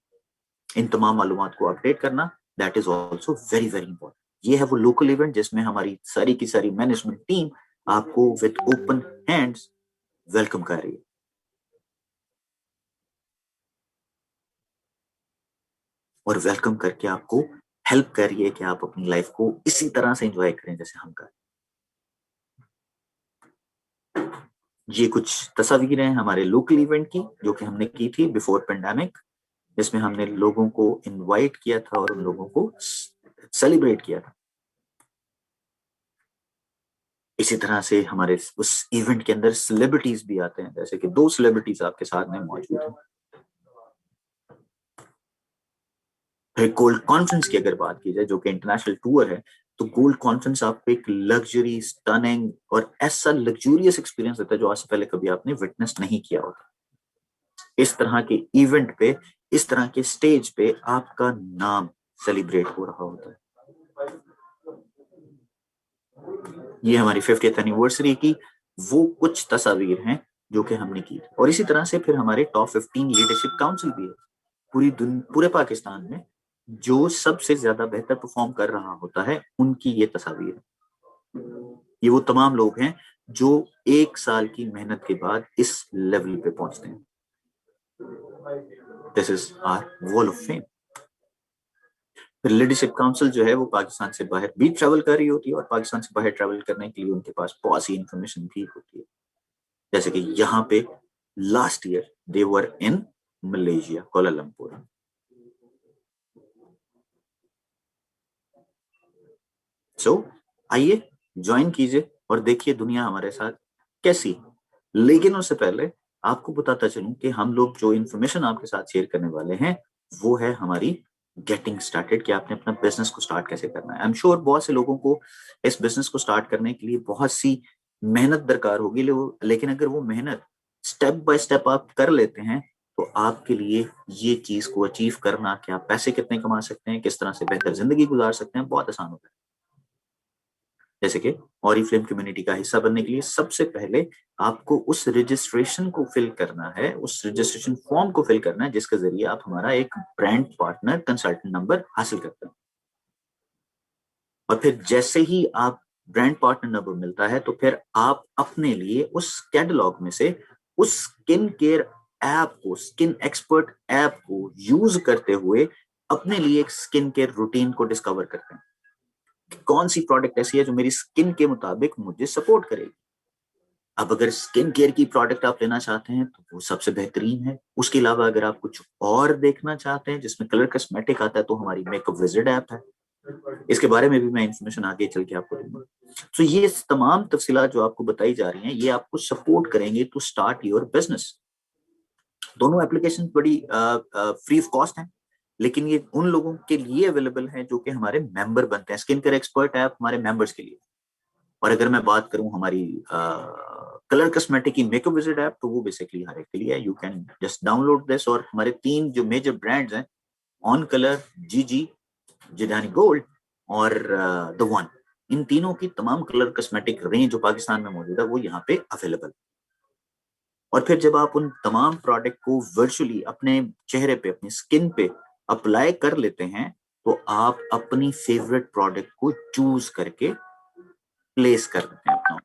इन तमाम मालूमात को अपडेट करना, that is also very very important. ये है वो लोकल इवेंट जिसमें हमारी सारी की सारी मैनेजमेंट टीम आपको विद ओपन हैंड्स वेलकम कर रही है। और वेलकम करके आपको हेल्प कर रही है कि आप अपनी लाइफ को इसी तरह से एंजॉय करें जैसे हम कर। ये कुछ तस्वीरें हैं हमारे लोकल इवेंट की जो कि हमने की थी बिफोर पेंडेमिक, जिसमें हमने लोगों को इनवाइट किया था और उन लोगों को सेलिब्रेट किया था। इसी तरह से हमारे उस इवेंट के अंदर सेलिब्रिटीज भी आते हैं, जैसे कि 2 सेलिब्रिटीज आपके साथ में मौजूद हैं। फिर गोल्ड कॉन्फ्रेंस की अगर बात की जाए जो कि इंटरनेशनल टूर है, तो गोल्ड कॉन्फ्रेंस आपको एक लग्जरी, स्टनिंग और ऐसा लग्जूरियस एक्सपीरियंस देता है जो आज से पहले कभी आपने विटनेस नहीं किया होता। इस तरह के इवेंट पे, इस तरह के स्टेज पे आपका नाम सेलिब्रेट हो रहा होता है। ये हमारी 50th एनिवर्सरी की वो कुछ तस्वीर हैं जो कि हमने की। और इसी तरह से फिर हमारे टॉप 15 लीडरशिप काउंसिल भी है पूरे पाकिस्तान में, जो सबसे ज्यादा बेहतर परफॉर्म कर रहा होता है उनकी ये तस्वीर है। ये वो तमाम लोग हैं जो 1 साल की मेहनत के बाद इस लेवल पे पहुंचते हैं। This is our wall of fame. फिर लीडरशिप काउंसिल जो है वो पाकिस्तान से बाहर भी ट्रैवल कर रही होती है, और पाकिस्तान से बाहर ट्रैवल करने के लिए उनके पास बहुत सी इंफॉर्मेशन भी होती है। जैसे कि यहाँ पे last year they were in Malaysia, Kuala Lumpur. So आइए ज्वाइन कीजिए और देखिए दुनिया हमारे साथ कैसी। लेकिन उससे पहले आपको बताता चलूं कि हम लोग जो इन्फॉर्मेशन आपके साथ शेयर करने वाले हैं वो है हमारी गेटिंग स्टार्टेड, कि आपने अपना बिजनेस को स्टार्ट कैसे करना है। आई एम श्योर बहुत से लोगों को इस बिजनेस को स्टार्ट करने के लिए बहुत सी मेहनत दरकार होगी, लेकिन अगर वो मेहनत स्टेप बाय स्टेप आप कर लेते हैं तो आपके लिए ये चीज को अचीव करना, कि आप पैसे कितने कमा सकते हैं, किस तरह से बेहतर जिंदगी गुजार सकते हैं, बहुत आसान होता है। जैसे कि ऑरिफ्लेम कम्युनिटी का हिस्सा बनने के लिए सबसे पहले आपको उस रजिस्ट्रेशन को फिल करना है, उस रजिस्ट्रेशन फॉर्म को फिल करना है जिसके जरिए आप हमारा एक ब्रांड पार्टनर कंसल्टेंट नंबर हासिल करते हैं। और फिर जैसे ही आप ब्रांड पार्टनर नंबर मिलता है तो फिर आप अपने लिए उस कैटलॉग में से उस स्किन केयर ऐप को, स्किन एक्सपर्ट ऐप को यूज करते हुए अपने लिए एक स्किन केयर रूटीन को डिस्कवर करते हैं। कौन सी प्रोडक्ट ऐसी है जो मेरी स्किन के मुताबिक मुझे सपोर्ट करेगी। अब अगर स्किन केयर की प्रोडक्ट आप लेना चाहते हैं तो वो सबसे बेहतरीन है। उसके अलावा अगर आप कुछ और देखना चाहते हैं जिसमें कलर कॉस्मेटिक आता है तो हमारी मेकअप विजिट ऐप है। इसके बारे में भी मैं इंफॉर्मेशन आगे चल के आपको दूंगा। तो ये तमाम तफसीलात जो आपको बताई जा रही हैं ये आपको सपोर्ट करेंगे टू स्टार्ट योर बिजनेस। दोनों एप्लीकेशन बड़ी फ्री ऑफ कॉस्ट हैं, लेकिन ये उन लोगों के लिए अवेलेबल है जो कि हमारे मेंबर बनते हैं। स्किन केयर एक्सपर्ट ऐप हमारे मेंबर्स के लिए। और अगर मैं बात करूं हमारी कलर कॉस्मेटिक की मेकअप विजिट ऐप, तो वो बेसिकली हर एक के लिए है। You can just download this, और हमारे 3 जो मेजर ब्रांड्स हैं, ऑन कलर, जीजी, जिदानी गोल्ड और द वन, इन तीनों की तमाम कलर कॉस्मेटिक रेंज जो पाकिस्तान में मौजूद है वो यहाँ पे अवेलेबल। और फिर जब आप उन तमाम प्रोडक्ट को वर्चुअली अपने चेहरे पे, अपनी स्किन पे अप्लाई कर लेते हैं तो आप अपनी फेवरेट प्रोडक्ट को चूज करके प्लेस कर देते हैं अपना।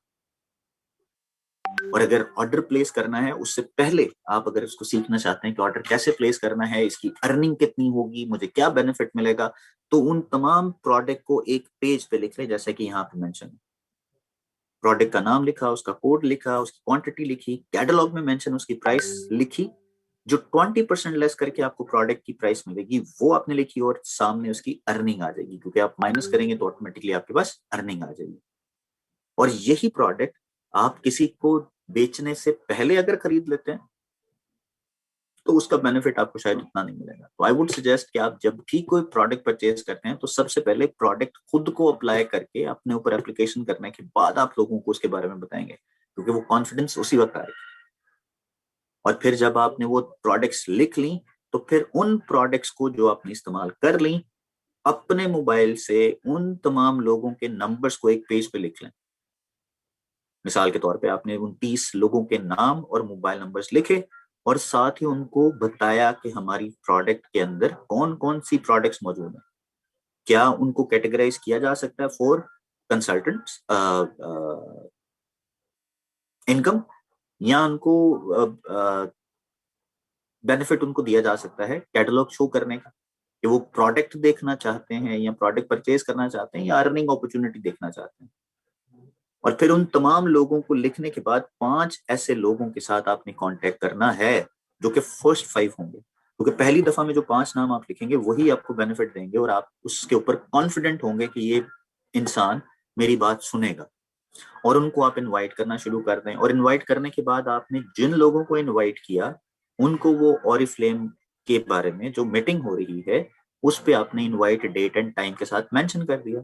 और अगर ऑर्डर प्लेस करना है उससे पहले आप अगर इसको सीखना चाहते हैं कि ऑर्डर कैसे प्लेस करना है, इसकी अर्निंग कितनी होगी, मुझे क्या बेनिफिट मिलेगा, तो उन तमाम प्रोडक्ट को एक पेज पे लिख लें, जैसे कि यहाँ पे मेंशन है। प्रोडक्ट का नाम लिखा, उसका कोड लिखा, उसकी क्वांटिटी लिखी, कैटलॉग में मेंशन उसकी प्राइस लिखी, जो 20% लेस करके आपको प्रोडक्ट की प्राइस मिलेगी वो आपने लिखी, और सामने उसकी अर्निंग आ जाएगी, क्योंकि आप माइनस करेंगे तो ऑटोमेटिकली आपके पास अर्निंग आ जाएगी। और यही प्रोडक्ट आप किसी को बेचने से पहले अगर खरीद लेते हैं तो उसका बेनिफिट आपको शायद उतना नहीं मिलेगा। तो आई वुड सजेस्ट कि आप जब भी कोई प्रोडक्ट परचेज करते हैं तो सबसे पहले प्रोडक्ट खुद को अप्लाई करके अपने ऊपर एप्लीकेशन करने के बाद आप लोगों को उसके बारे में बताएंगे, क्योंकि वो कॉन्फिडेंस उसी वक्त आएगा। और फिर जब आपने वो प्रोडक्ट्स लिख ली तो फिर उन प्रोडक्ट्स को जो आपने इस्तेमाल कर ली अपने मोबाइल से उन तमाम लोगों के नंबर्स को एक पेज पे लिख लें। मिसाल के तौर पे आपने उन 30 लोगों के नाम और मोबाइल नंबर्स लिखे और साथ ही उनको बताया कि हमारी प्रोडक्ट के अंदर कौन कौन सी प्रोडक्ट्स मौजूद हैं। क्या उनको कैटेगराइज किया जा सकता है फॉर कंसल्टेंट्स इनकम, या उनको बेनिफिट उनको दिया जा सकता है कैटलॉग शो करने का कि वो प्रोडक्ट देखना चाहते हैं या प्रोडक्ट परचेज करना चाहते हैं या अर्निंग अपॉर्चुनिटी देखना चाहते हैं। और फिर उन तमाम लोगों को लिखने के बाद 5 ऐसे लोगों के साथ आपने कांटेक्ट करना है जो कि फर्स्ट 5 होंगे, क्योंकि पहली दफा में जो 5 नाम आप लिखेंगे वही आपको बेनिफिट देंगे और आप उसके ऊपर कॉन्फिडेंट होंगे कि ये इंसान मेरी बात सुनेगा। और उनको आप इनवाइट करना शुरू कर दें। और इनवाइट करने के बाद आपने जिन लोगों को इनवाइट किया उनको वो ऑरिफ्लेम के बारे में जो मीटिंग हो रही है उस पे आपने इनवाइट डेट एंड टाइम के साथ मेंशन कर दिया।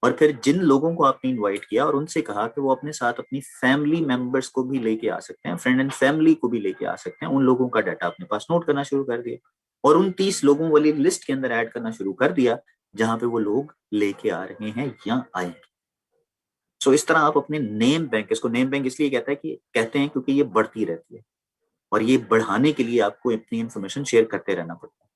और फिर जिन लोगों को आपने इनवाइट किया और उनसे कहा कि वो अपने साथ अपनी फैमिली मेंबर्स को भी लेके आ सकते हैं, फ्रेंड एंड फैमिली को भी लेके आ सकते हैं, उन लोगों का डाटा अपने पास नोट करना शुरू कर दिया और उन 30 लोगों वाली लिस्ट के अंदर ऐड करना शुरू कर दिया जहां पे वो लोग लेके आ रहे हैं या आएंगे। सो इस तरह आप अपने नेम बैंक, इसको नेम बैंक इसलिए कहते हैं क्योंकि ये बढ़ती रहती है और ये बढ़ाने के लिए आपको अपनी इंफॉर्मेशन शेयर करते रहना पड़ता है।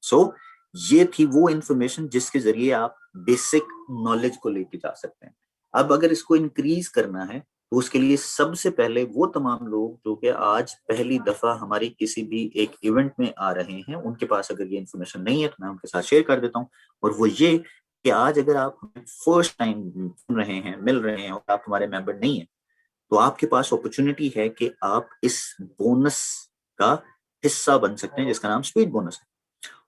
सो ये थी वो इंफॉर्मेशन जिसके जरिए आप बेसिक नॉलेज को लेके जा सकते हैं। अब अगर इसको इंक्रीज करना है तो उसके लिए सबसे पहले वो तमाम लोग जो कि आज पहली दफा हमारी किसी भी एक इवेंट में आ रहे हैं, उनके पास अगर ये इंफॉर्मेशन नहीं है तो मैं उनके साथ शेयर कर देता हूँ। और वो ये कि आज अगर आप फर्स्ट टाइम सुन रहे हैं, मिल रहे हैं और आप हमारे मेंबर नहीं है तो आपके पास अपॉर्चुनिटी है कि आप इस बोनस का हिस्सा बन सकते हैं जिसका नाम स्पीड बोनस है।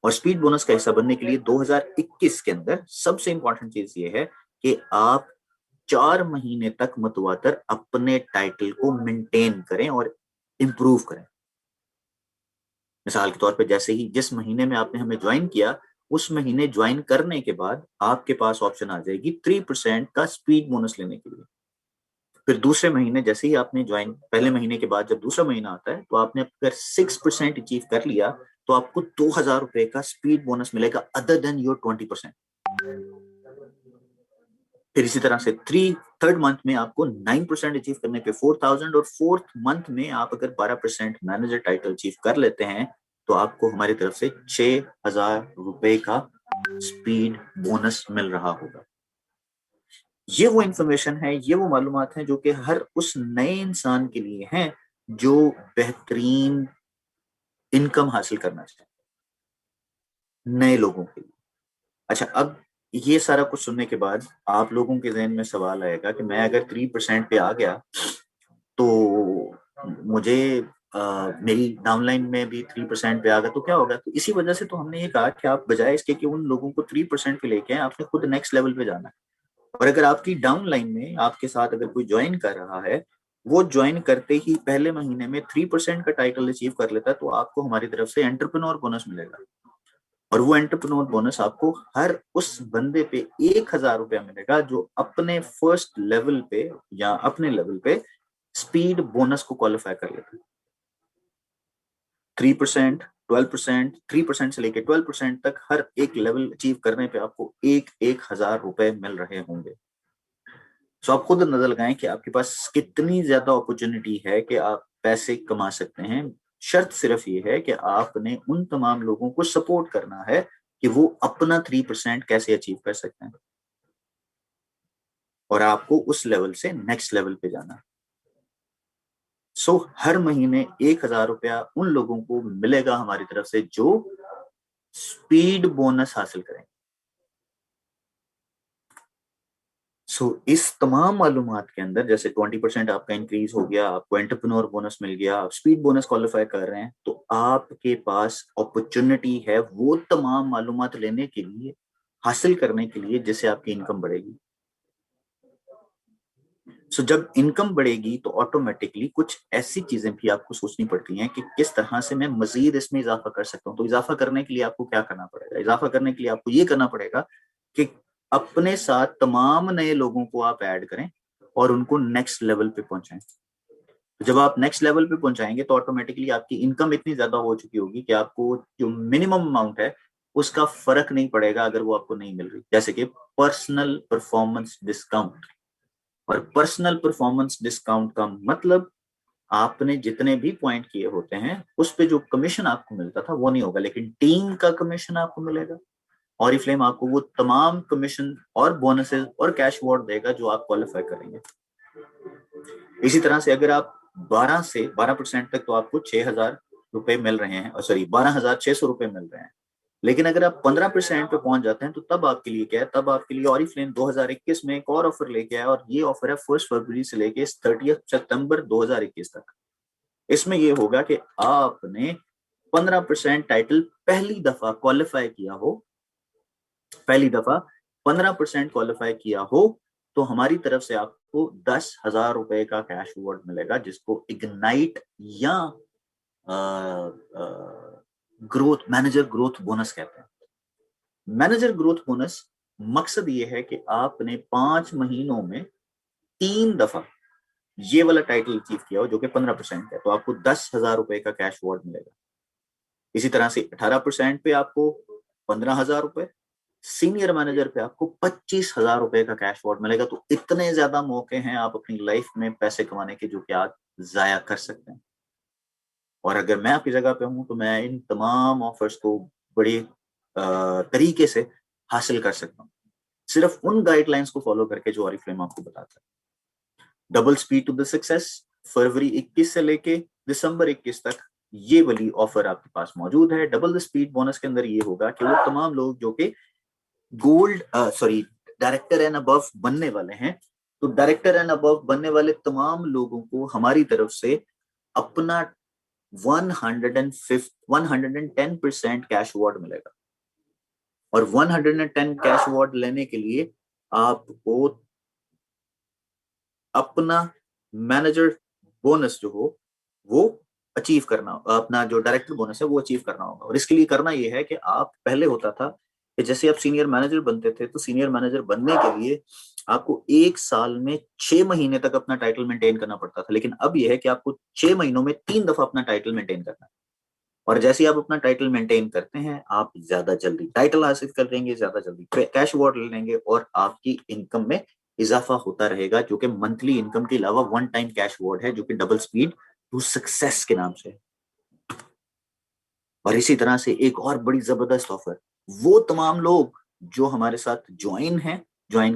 और स्पीड बोनस का हिस्सा बनने के लिए 2021 के अंदर सबसे इंपॉर्टेंट चीज ये है कि आप 4 महीने तक मतवातर अपने टाइटल को मेंटेन करें और इंप्रूव करें। मिसाल के तौर पे जैसे ही जिस महीने में आपने हमें ज्वाइन किया उस महीने ज्वाइन करने के बाद आपके पास ऑप्शन आ जाएगी 3% का स्पीड बोनस लेने के लिए। फिर दूसरे महीने जैसे ही आपने ज्वाइन, पहले महीने के बाद जब दूसरा महीना आता है तो आपने अगर 6% अचीव कर लिया तो आपको 2000 रुपए का स्पीड बोनस मिलेगा अदर देन योर 20%। फिर इसी तरह से थर्ड मंथ में आपको 9% अचीव करने पे 4000 और फोर्थ मंथ में आप अगर 12% मैनेजर टाइटल अचीव कर लेते हैं तो आपको हमारी तरफ से 6000 रुपए का स्पीड बोनस मिल रहा होगा। ये वो इंफॉर्मेशन है, ये वो मालूमात हैं जो कि हर उस नए इंसान के लिए हैं जो बेहतरीन इनकम हासिल करना चाहते हैं, नए लोगों के लिए। अच्छा, अब ये सारा कुछ सुनने के बाद आप लोगों के जहन में सवाल आएगा कि मैं अगर 3% पे आ गया तो मुझे मेरी डाउनलाइन में भी 3% पे आ गया तो क्या होगा। तो इसी वजह से तो हमने ये कहा कि आप बजाय इसके कि उन लोगों को 3% पे लेके आए, आपने खुद नेक्स्ट लेवल पे जाना है। और अगर आपकी डाउन लाइन में आपके साथ अगर कोई ज्वाइन कर रहा है, वो ज्वाइन करते ही पहले महीने में 3% का टाइटल अचीव कर लेता है तो आपको हमारी तरफ से एंटरप्रेन्योर बोनस मिलेगा। और वो एंटरप्रेन्योर बोनस आपको हर उस बंदे पे 1000 रुपया मिलेगा जो अपने फर्स्ट लेवल पे या अपने लेवल पे स्पीड बोनस को क्वालिफाई कर लेता है। 3%, 12%, 3% से लेकर 12% तक हर एक लेवल अचीव करने पे आपको 1000 रुपए मिल रहे होंगे। सो आप खुद नजर लगाएं कि आपके पास कितनी ज्यादा अपॉर्चुनिटी है कि आप पैसे कमा सकते हैं। शर्त सिर्फ ये है कि आपने उन तमाम लोगों को सपोर्ट करना है कि वो अपना 3% कैसे अचीव कर सकते हैं और आपको उस लेवल से नेक्स्ट लेवल पे जाना। सो हर महीने 1000 रुपया उन लोगों को मिलेगा हमारी तरफ से जो स्पीड बोनस हासिल करेंगे। इस तमाम मालूमात के अंदर जैसे 20% आपका इंक्रीज हो गया, आपको एंटरप्रेन्योर बोनस मिल गया, आप स्पीड बोनस क्वालिफाई कर रहे हैं, तो आपके पास अपॉर्चुनिटी है वो तमाम मालूमात लेने के लिए, हासिल करने के लिए, जिससे आपकी इनकम बढ़ेगी। सो जब इनकम बढ़ेगी तो ऑटोमेटिकली कुछ ऐसी चीजें भी आपको सोचनी पड़ती हैं कि किस तरह से मैं मजीद इसमें इजाफा कर सकता हूँ। तो इजाफा करने के लिए आपको क्या करना पड़ेगा? इजाफा करने के लिए आपको ये करना पड़ेगा कि अपने साथ तमाम नए लोगों को आप ऐड करें और उनको नेक्स्ट लेवल पे पहुंचाएं। जब आप नेक्स्ट लेवल पे पहुंचाएंगे तो ऑटोमेटिकली आपकी इनकम इतनी ज्यादा हो चुकी होगी कि आपको जो मिनिमम अमाउंट है उसका फर्क नहीं पड़ेगा अगर वो आपको नहीं मिल रही। जैसे कि पर्सनल परफॉर्मेंस डिस्काउंट। और पर्सनल परफॉर्मेंस डिस्काउंट का मतलब आपने जितने भी पॉइंट किए होते हैं उस पे जो कमीशन आपको मिलता था वो नहीं होगा, लेकिन टीम का कमीशन आपको मिलेगा। ऑरिफ्लेम आपको वो तमाम कमीशन और बोनसेस और कैश अवार्ड देगा जो आप क्वालिफाई करेंगे। इसी तरह से अगर आप 12% तक तो आपको 6,000 रुपए मिल रहे हैं, सॉरी 12,600 रुपए मिल रहे हैं। लेकिन अगर आप 15% पे पहुंच जाते हैं तो तब आपके लिए क्या है? तब आपके लिए ऑरिफ्लेम 2021 में एक और ऑफर लेके आया और ये ऑफर है 1 फरवरी से लेके 30 सितंबर 2021 तक। इसमें ये होगा कि आपने 15% टाइटल पहली दफा क्वालिफाई किया हो, पहली दफा 15% क्वालिफाई किया हो तो हमारी तरफ से आपको 10,000 रुपए का कैश अवार्ड मिलेगा, जिसको इग्नाइट या ग्रोथ मैनेजर ग्रोथ बोनस कहते हैं। मैनेजर ग्रोथ बोनस मकसद ये है कि आपने 5 महीनों में 3 दफा ये वाला टाइटल अचीव किया हो जो कि 15% है, तो आपको 10,000 रुपए का कैश अवार्ड मिलेगा। इसी तरह से 18% पे आपको 15,000 रुपए, सीनियर मैनेजर पे आपको 25,000 रुपए का कैश अवार्ड मिलेगा। तो इतने ज्यादा मौके हैं आप अपनी लाइफ में पैसे कमाने के जो कि आप जाया कर सकते हैं। और अगर मैं आपकी जगह पे हूं तो मैं इन तमाम ऑफर्स को बड़ी तरीके से हासिल कर सकता हूँ, सिर्फ उन गाइडलाइंस को फॉलो करके जो ऑरिफ्लेम आपको बताता है। Double speed to the success फरवरी 21 से लेके दिसंबर 21 तक ये वाली ऑफर आपके पास मौजूद है। डबल द स्पीड बोनस के अंदर ये होगा कि वो तमाम लोग जो कि गोल्ड डायरेक्टर एंड अबव बनने वाले हैं, तो डायरेक्टर एंड अबव बनने वाले तमाम लोगों को हमारी तरफ से अपना 110% कैश अवार्ड मिलेगा। और 110 कैश अवार्ड लेने के लिए आपको अपना मैनेजर बोनस जो हो वो अचीव करना, अपना जो डायरेक्टर बोनस है वो अचीव करना होगा। और इसके लिए करना ये है कि आप पहले होता था कि जैसे आप सीनियर मैनेजर बनते थे तो सीनियर मैनेजर बनने के लिए आपको 1 साल में 6 महीने तक अपना टाइटल मेंटेन करना पड़ता था, लेकिन अब यह है कि आपको 6 महीनों में 3 दफा अपना टाइटल मेंटेन करना है। और जैसे ही आप अपना टाइटल मेंटेन करते हैं आप ज्यादा जल्दी टाइटल हासिल कर लेंगे, ज्यादा जल्दी कैश अवार्ड ले लेंगे और आपकी इनकम में इजाफा होता रहेगा, जो कि मंथली इनकम के अलावा 1 टाइम कैश अवार्ड है जो कि डबल स्पीड टू सक्सेस के नाम से। और इसी तरह से एक और बड़ी जबरदस्त ऑफर, वो तमाम लोग जो हमारे साथ ज्वाइन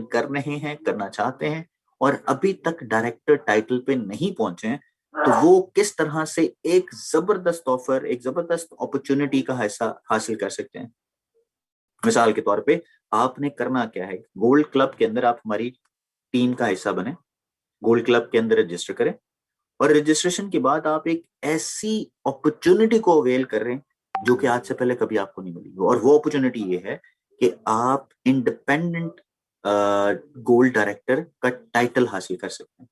कर रहे हैं, करना चाहते हैं और अभी तक डायरेक्टर टाइटल पे नहीं पहुंचे हैं, तो वो किस तरह से एक जबरदस्त ऑफर, एक जबरदस्त अपॉर्चुनिटी का हिस्सा हासिल कर सकते हैं। मिसाल के तौर पे आपने करना क्या है, गोल्ड क्लब के अंदर आप हमारी टीम का हिस्सा बने, गोल्ड क्लब के अंदर रजिस्टर करें और रजिस्ट्रेशन के बाद आप एक ऐसी अपॉर्चुनिटी को अवेल कर रहे हैं जो कि आज से पहले कभी आपको नहीं मिली। और वो अपॉर्चुनिटी ये है कि आप इंडिपेंडेंट गोल्ड डायरेक्टर का टाइटल हासिल कर सकते हैं।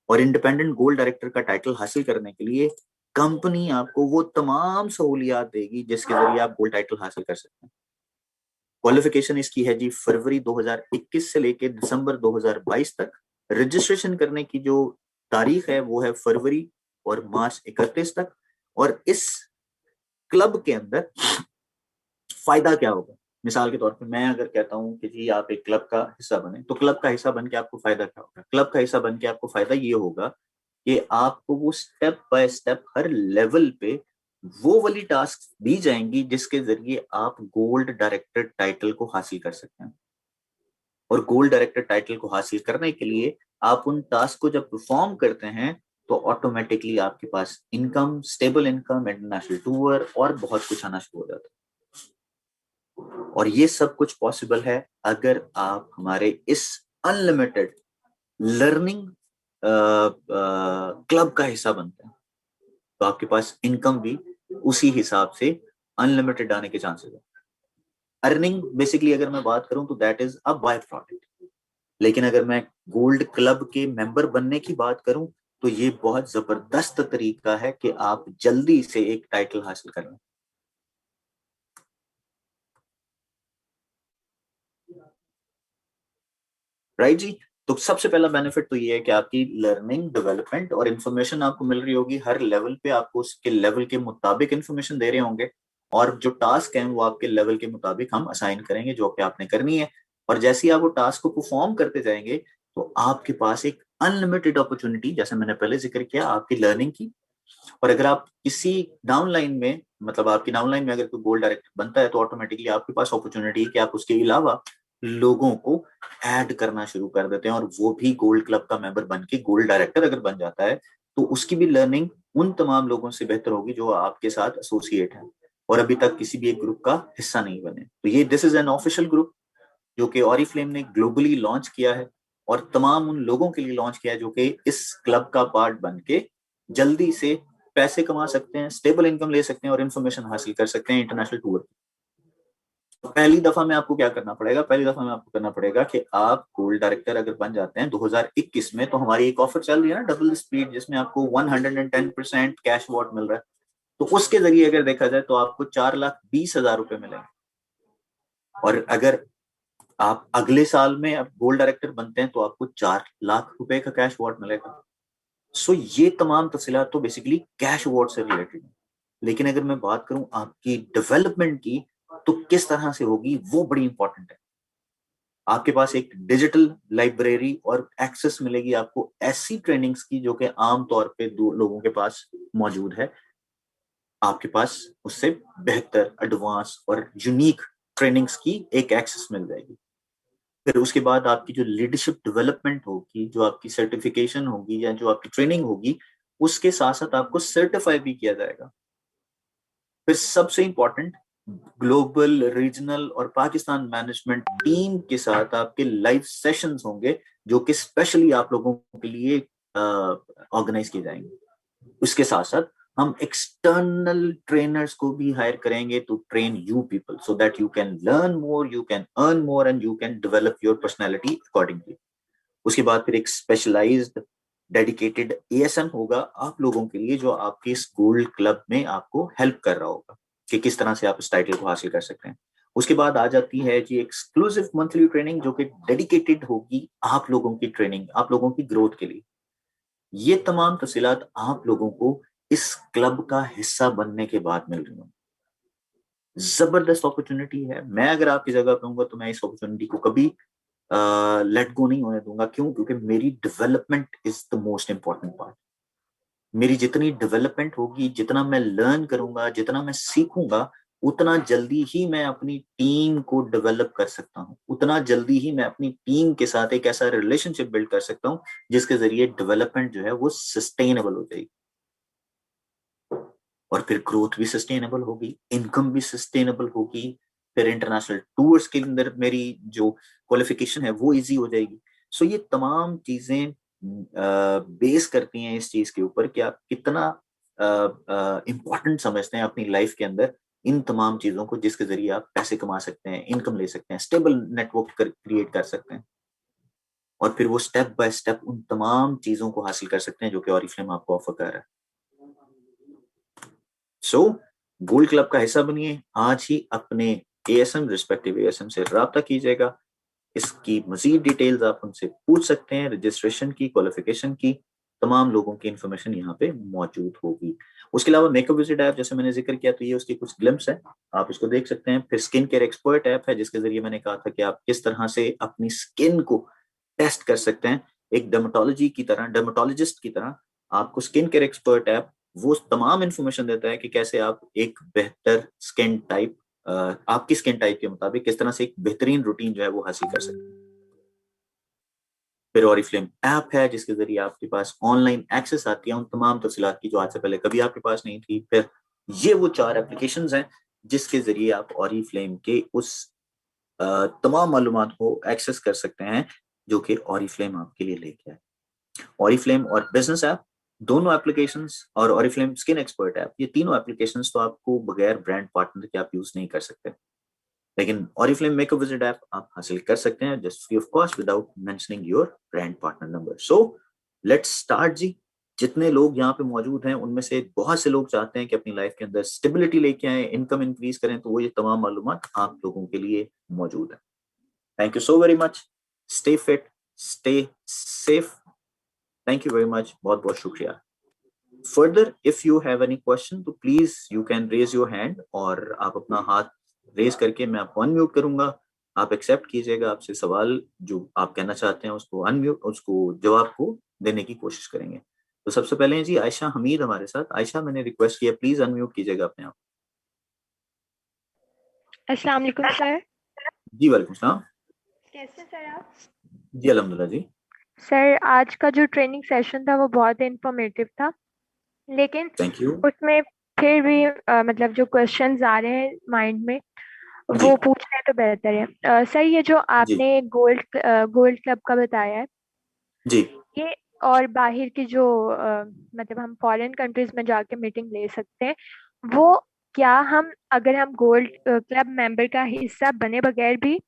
और इंडिपेंडेंट गोल्ड डायरेक्टर का टाइटल हासिल करने के लिए कंपनी आपको वो तमाम सहूलियात देगी जिसके जरिए आप गोल्ड टाइटल हासिल कर सकते हैं। क्वालिफिकेशन इसकी है जी फरवरी 2021 से लेके दिसंबर 2022 तक। रजिस्ट्रेशन करने की जो तारीख है वो है फरवरी और मार्च 31 तक। और इस क्लब के अंदर फायदा क्या होगा, मिसाल के तौर पे मैं अगर कहता हूं कि जी आप एक क्लब का हिस्सा बने, तो क्लब का हिस्सा बन के आपको फायदा क्या होगा? क्लब का हिस्सा बन के आपको फायदा ये होगा कि आपको वो step by step her level पे वो वाली टास्क दी जाएंगी जिसके जरिए आप गोल्ड डायरेक्टर टाइटल को हासिल कर सकते हैं। और गोल्ड डायरेक्टर टाइटल को हासिल करने के लिए आप उन टास्क को जब परफॉर्म करते हैं तो ऑटोमेटिकली आपके पास income, stable income, international tour और बहुत कुछ आना शुरू हो जाता है। और ये सब कुछ पॉसिबल है अगर आप हमारे इस अनलिमिटेड लर्निंग क्लब का हिस्सा बनते हैं, तो आपके पास इनकम भी उसी हिसाब से अनलिमिटेड आने के चांसेस है। अर्निंग बेसिकली अगर मैं बात करूं तो that is a by product. लेकिन अगर मैं गोल्ड क्लब के मेंबर बनने की बात करूं तो ये बहुत जबरदस्त तरीका है कि आप जल्दी से एक टाइटल हासिल कर लें। राइट जी। तो सबसे पहला बेनिफिट तो ये है कि आपकी लर्निंग, डेवलपमेंट और इन्फॉर्मेशन आपको मिल रही होगी हर लेवल पे, आपको उसके लेवल के मुताबिक इन्फॉर्मेशन दे रहे होंगे, और जो टास्क है वो आपके लेवल के मुताबिक हम असाइन करेंगे जो कि आपने करनी है। और जैसे ही आप वो टास्क को परफॉर्म करते जाएंगे तो आपके पास एक अनलिमिटेड अपॉर्चुनिटी, जैसे मैंने पहले जिक्र किया, आपकी लर्निंग की। और अगर आप किसी डाउनलाइन में, मतलब आपकी डाउनलाइन में अगर कोई गोल्ड डायरेक्टर बनता है तो ऑटोमेटिकली आपके पास अपॉर्चुनिटी है कि आप उसके अलावा लोगों को ऐड करना शुरू कर देते हैं, और वो भी गोल्ड क्लब का मेंबर बन के गोल्ड डायरेक्टर अगर बन जाता है तो उसकी भी लर्निंग उन तमाम लोगों से बेहतर होगी जो आपके साथ एसोसिएट है और अभी तक किसी भी एक ग्रुप का हिस्सा नहीं बने। तो ये this is an official group जो कि ऑरिफ्लेम ने ग्लोबली लॉन्च किया है, और तमाम उन लोगों के लिए लॉन्च किया है जो कि इस क्लब का पार्ट बन के जल्दी से पैसे कमा सकते हैं, स्टेबल इनकम ले सकते हैं और इन्फॉर्मेशन हासिल कर सकते हैं इंटरनेशनल टूर। तो पहली दफा में आपको क्या करना पड़ेगा, पहली दफा में आपको करना पड़ेगा कि आप गोल्ड डायरेक्टर अगर बन जाते हैं 2021 में, तो हमारी एक ऑफर चल रही है ना, डबल स्पीड, जिसमें आपको 110% कैश अवार्ड मिल रहा है। तो उसके जरिए अगर देखा जाए तो आपको 4,20,000 रुपए मिलेंगे। और अगर आप अगले साल में अब गोल्ड डायरेक्टर बनते हैं तो आपको 4 लाख रुपए का कैश अवार्ड मिलेगा। सो ये तमाम तफसीलात तो बेसिकली कैश अवार्ड से रिलेटेड है। लेकिन अगर मैं बात करूं आपकी डेवलपमेंट की, तो किस तरह से होगी वो बड़ी इंपॉर्टेंट है। आपके पास एक डिजिटल लाइब्रेरी और एक्सेस मिलेगी आपको ऐसी ट्रेनिंग्स की जो कि आमतौर पे दो लोगों के पास मौजूद है। आपके पास उससे बेहतर, एडवांस और यूनिक ट्रेनिंग्स की एक एक्सेस मिल जाएगी। फिर उसके बाद आपकी जो लीडरशिप डेवलपमेंट होगी, जो आपकी सर्टिफिकेशन होगी या जो आपकी ट्रेनिंग होगी, उसके साथ साथ आपको सर्टिफाई भी किया जाएगा। फिर सबसे इंपॉर्टेंट, ग्लोबल, रीजनल और पाकिस्तान मैनेजमेंट टीम के साथ आपके लाइव सेशंस होंगे जो कि स्पेशली आप लोगों के लिए ऑर्गेनाइज किए जाएंगे। उसके साथ साथ हम एक्सटर्नल ट्रेनर्स को भी हायर करेंगे to train you people so that you can learn more, you can earn more and you can develop your personality accordingly. उसके बाद फिर एक स्पेशलाइज्ड डेडिकेटेड एएसएम होगा आप लोगों के लिए, जो आपके इस गोल्ड क्लब में आपको हेल्प कर रहा होगा कि किस तरह से आप इस टाइटल को हासिल कर सकते हैं। उसके बाद आ जाती है जी एक्सक्लूसिव मंथली ट्रेनिंग जो कि डेडिकेटेड होगी आप लोगों की ट्रेनिंग, आप लोगों की ग्रोथ के लिए। ये तमाम तफसीलात आप लोगों को इस क्लब का हिस्सा बनने के बाद मिल रही हूँ। जबरदस्त अपॉर्चुनिटी है। मैं अगर आपकी जगह पे हूँ तो मैं इस अपॉर्चुनिटी को कभी लेट गो नहीं होने दूंगा। क्यों? क्योंकि मेरी development is the most important part. मेरी जितनी डेवलपमेंट होगी, जितना मैं लर्न करूंगा, जितना मैं सीखूंगा, उतना जल्दी ही मैं अपनी टीम को डेवलप कर सकता हूँ, उतना जल्दी ही मैं अपनी टीम के साथ एक ऐसा रिलेशनशिप बिल्ड कर सकता हूँ जिसके जरिए डेवलपमेंट जो है वो सस्टेनेबल हो जाएगी, और फिर ग्रोथ भी सस्टेनेबल होगी, इनकम भी सस्टेनेबल होगी। फिर इंटरनेशनल टूर्स के अंदर मेरी जो क्वालिफिकेशन है वो इजी हो जाएगी। सो ये तमाम चीजें बेस करती हैं इस चीज के ऊपर कि आप कितना इंपॉर्टेंट समझते हैं अपनी लाइफ के अंदर इन तमाम चीजों को, जिसके जरिए आप पैसे कमा सकते हैं, इनकम ले सकते हैं, स्टेबल नेटवर्क क्रिएट कर सकते हैं, और फिर वो स्टेप बाय स्टेप उन तमाम चीजों को हासिल कर सकते हैं जो कि ऑरिफ्लेम आपको ऑफर कर रहा है। सो गोल्ड क्लब का हिस्सा बनिए, आज ही अपने एएसएम, रिस्पेक्टिव एएसएम से रब्ता कीजिएगा। इसकी मजीद डिटेल्स आप उनसे पूछ सकते हैं, रजिस्ट्रेशन की, क्वालिफिकेशन की, तमाम लोगों की इंफॉर्मेशन यहाँ पे मौजूद होगी। उसके अलावा मेकअप विजिट ऐप, जैसे मैंने जिक्र किया, तो ये उसकी कुछ ग्लिम्स है, आप इसको देख सकते हैं। फिर स्किन केयर एक्सपर्ट ऐप है जिसके जरिए मैंने कहा था कि आप किस तरह से अपनी स्किन को टेस्ट कर सकते हैं एक डर्मेटोलॉजी की तरह, डर्मेटोलॉजिस्ट की तरह। आपको स्किन केयर एक्सपर्ट ऐप वो तमाम इंफॉर्मेशन देता है कि कैसे आप एक बेहतर स्किन टाइप, आपकी स्किन टाइप के मुताबिक किस तरह से एक बेहतरीन रूटीन जो है वो हासिल कर सकते हैं। फिर ऑरिफ्लेम ऐप है जिसके जरिए आपके पास ऑनलाइन एक्सेस आती है उन तमाम तफसीलात की जो आज से पहले कभी आपके पास नहीं थी। फिर ये वो 4 एप्लीकेशंस हैं जिसके जरिए आप ऑरिफ्लेम के उस तमाम मालूमात को एक्सेस कर सकते हैं जो कि ऑरिफ्लेम आपके लिए लेके आए। ऑरिफ्लेम और बिजनेस ऐप दोनों एप्लीकेशंस, और ऑरिफ्लेम स्किन एक्सपर्ट ऐप, ये तीनों एप्लीकेशंस तो आपको बगैर ब्रांड पार्टनर के आप यूज नहीं कर सकते। लेकिन Oriflame make a visit app आप हासिल कर सकते हैं just free of cost without mentioning your brand partner number. So let's start जी। जितने लोग यहाँ पे मौजूद हैं उनमें से बहुत से लोग चाहते हैं कि अपनी लाइफ के अंदर स्टेबिलिटी लेके आए, इनकम इंक्रीज करें, तो वो ये तमाम मालूमात आप लोगों के लिए मौजूद है। Thank you so very much. Stay fit, stay safe. Thank you very much, बहुत बहुत शुक्रिया। Further if you have any question तो please you can raise your hand, और आप अपना हाथ रेज करके मैं आपको अनम्यूट करूंगा, आप एक्सेप्ट कीजिएगा, आपसे सवाल जो आप कहना चाहते हैं उसको अनम्यूट, उसको जवाब को देने की कोशिश करेंगे। तो सबसे पहले हैं जी आयशा हमीद हमारे साथ। आयशा, मैंने रिक्वेस्ट किया, प्लीज अनम्यूट कीजिएगा अपने आप। अस्सलाम वालेकुम सर। जी वालेकुम सलाम। कैसे सर आप? जी अल्हम्दुलिल्लाह जी। सर आज का जो ट्रेनिंग सेशन था वो बहुत इंफॉर्मेटिव था, लेकिन थैंक यू। उसमें फिर भी मतलब जो क्वेश्चंस आ रहे हैं माइंड में जी वो पूछ लें तो बेहतर है। सर ये जो जी आपने गोल्ड क्लब का बताया है, जी ये और बाहर की जो मतलब हम फॉरेन कंट्रीज में जाके मीटिंग ले सकते हैं, वो क्या हम अगर हम गोल्ड क्लब मेंबर का हिस्सा बने बगैर भी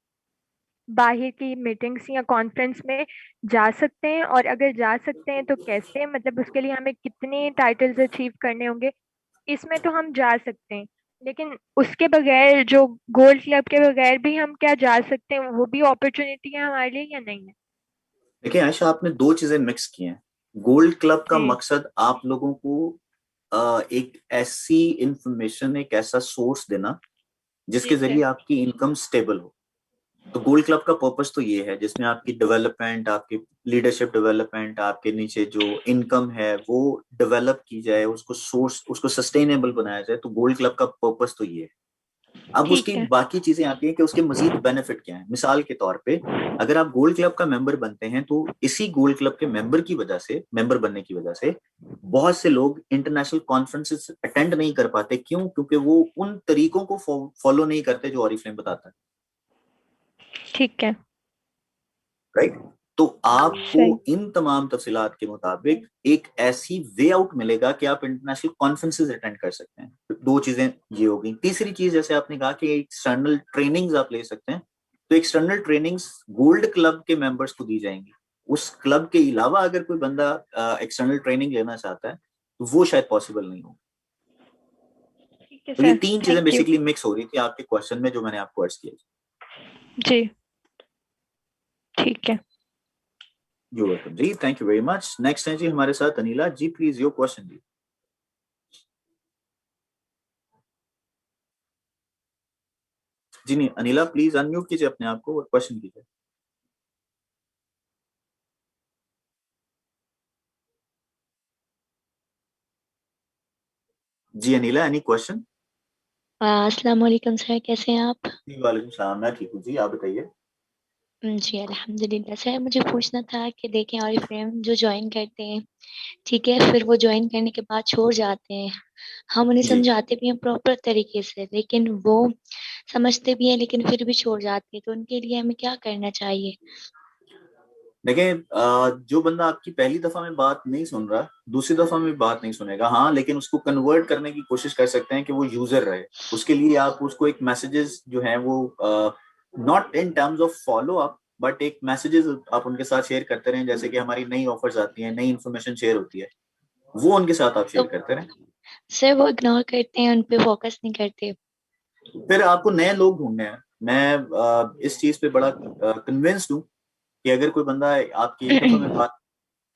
बाहर की मीटिंग्स या कॉन्फ्रेंस में जा सकते हैं, और अगर जा सकते हैं तो कैसे, मतलब उसके लिए हमें कितने टाइटल्स अचीव करने होंगे? इसमें तो हम जा सकते हैं, लेकिन उसके बगैर जो गोल्ड क्लब के बगैर भी हम क्या जा सकते हैं? वो भी अपॉर्चुनिटी है हमारे लिए या नहीं है? देखिए आयशा, आपने दो चीजें मिक्स की हैं। गोल्ड क्लब का जी मकसद आप लोगों को एक ऐसी इंफॉर्मेशन, एक ऐसा सोर्स देना जिसके जी जरिए सर। आपकी इनकम स्टेबल हो। तो गोल्ड क्लब का पर्पस तो ये है जिसमें आपकी डेवलपमेंट, आपकी लीडरशिप डेवलपमेंट, आपके नीचे जो इनकम है वो डेवलप की जाए, उसको सोर्स, उसको सस्टेनेबल बनाया जाए। तो गोल्ड क्लब का पर्पस तो ये है। अब ठीक उसकी है। बाकी चीजें आती हैं कि उसके मजीद बेनिफिट क्या है। मिसाल के तौर पे अगर आप गोल्ड क्लब का मेंबर बनते हैं तो इसी गोल्ड क्लब के मेंबर की वजह से, मेंबर बनने की वजह से बहुत से लोग इंटरनेशनल कॉन्फ्रेंसेस अटेंड नहीं कर पाते। क्यों? क्योंकि वो उन तरीकों को फॉलो नहीं करते जो ऑरिफ्लेम बताता है। ठीक है। राइट? तो आपको सही। इन तमाम तफसीलात के मुताबिक एक ऐसी वे आउट मिलेगा कि आप इंटरनेशनल कॉन्फ्रेंसेस अटेंड कर सकते हैं। दो चीजें ये हो गई। तीसरी चीज, जैसे आपने कहा कि एक्सटर्नल ट्रेनिंग्स आप ले सकते हैं, तो एक्सटर्नल ट्रेनिंग्स गोल्ड क्लब के मेंबर्स को दी जाएंगी। उस क्लब के अलावा अगर कोई बंदा एक्सटर्नल ट्रेनिंग लेना चाहता है तो वो शायद पॉसिबल नहीं हो। ठीक है तो ये सर, तीन चीजें थैंक यू। बेसिकली मिक्स हो रही थी आपके क्वेश्चन में जो मैंने आपको अर्ज किया। जी ठीक है। यू वेलकम जी, thank you very much. Next है जी हमारे साथ Anila ji, please your question जी। जी नहीं, अनिला प्लीज अनम्यूट कीजिए अपने आप को और क्वेश्चन कीजिए। जी अनिला, एनी क्वेश्चन? अस्सलाम वालेकुम सर, कैसे हैं आप? जी वालेकुम सलाम, मैं ठीक हूँ जी, आप बताइए। जी अल्हम्दुलिल्लाह सर, मुझे पूछना था कि देखें और फ्रेंड जो ज्वाइन करते हैं, ठीक है, फिर वो ज्वाइन करने के बाद छोड़ जाते हैं। हम उन्हें जी समझाते भी हैं प्रॉपर तरीके से, लेकिन वो समझते भी हैं लेकिन फिर भी छोड़ जाते हैं, तो उनके लिए हमें क्या करना चाहिए? देखिए, जो बंदा आपकी पहली दफा में बात नहीं सुन रहा, दूसरी दफा में भी बात नहीं सुनेगा, हाँ, लेकिन उसको कन्वर्ट करने की कोशिश कर सकते हैं कि वो यूजर रहे। उसके लिए आप उसको एक मैसेजेस जो हैं वो not in terms of follow up, but एक मैसेजेस आप उनके साथ शेयर करते रहें। जैसे कि हमारी नई ऑफर्स आती हैं, नई इन्फॉर्मेशन शेयर होती है, वो उनके साथ आप शेयर तो करते रहें। सर वो इग्नोर करते हैं, उन पे फोकस नहीं करते। फिर आपको नए लोग ढूंढने हैं। मैं इस चीज पे बड़ा कन्विंस्ड हूँ कि अगर कोई बंदा आपकी एक दफा में बात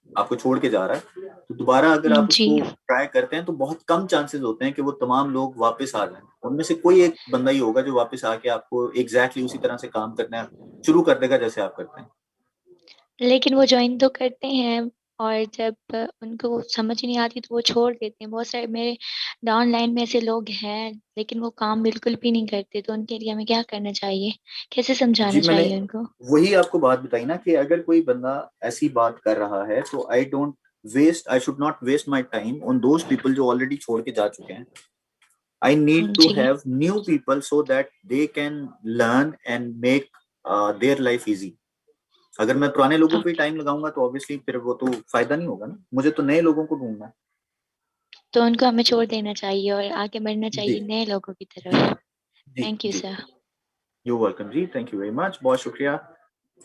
आपको छोड़ के जा रहा है तो दोबारा अगर आप जी। उसको ट्राई करते हैं तो बहुत कम चांसेस होते हैं कि वो तमाम लोग वापस आ जाएं। उनमें से कोई एक बंदा ही होगा जो वापस आके आपको एग्जैक्टली उसी तरह से काम करना शुरू कर देगा जैसे आप करते हैं। लेकिन वो ज्वाइन तो करते हैं, और जब उनको समझ ही नहीं आती तो वो छोड़ देते हैं। बहुत सारे मेरे डाउन लाइन में ऐसे लोग हैं, लेकिन वो काम बिल्कुल भी नहीं करते, तो उनके लिए हमें क्या करना चाहिए, कैसे जी समझाना मैंने चाहिए उनको? वही आपको बात बताई ना कि अगर कोई बंदा ऐसी बात कर रहा है तो I should not waste my time on those people जो ऑलरेडी छोड़ के जा चुके हैं। I need to ji. have new people so that they can learn and make their life easy. अगर मैं पुराने लोगों पे ओके, टाइम लगाऊंगा तो ऑब्वियसली फिर वो तो फायदा नहीं होगा ना। मुझे तो नए लोगों को ढूंढना है। तो उनको हमें छोड़ देना चाहिए और आगे बढ़ना जी चाहिए नए लोगों की तरफ। जी थैंक यू जी, सर। यू वेलकम जी, थैंक यू वेरी मच, बहुत शुक्रिया।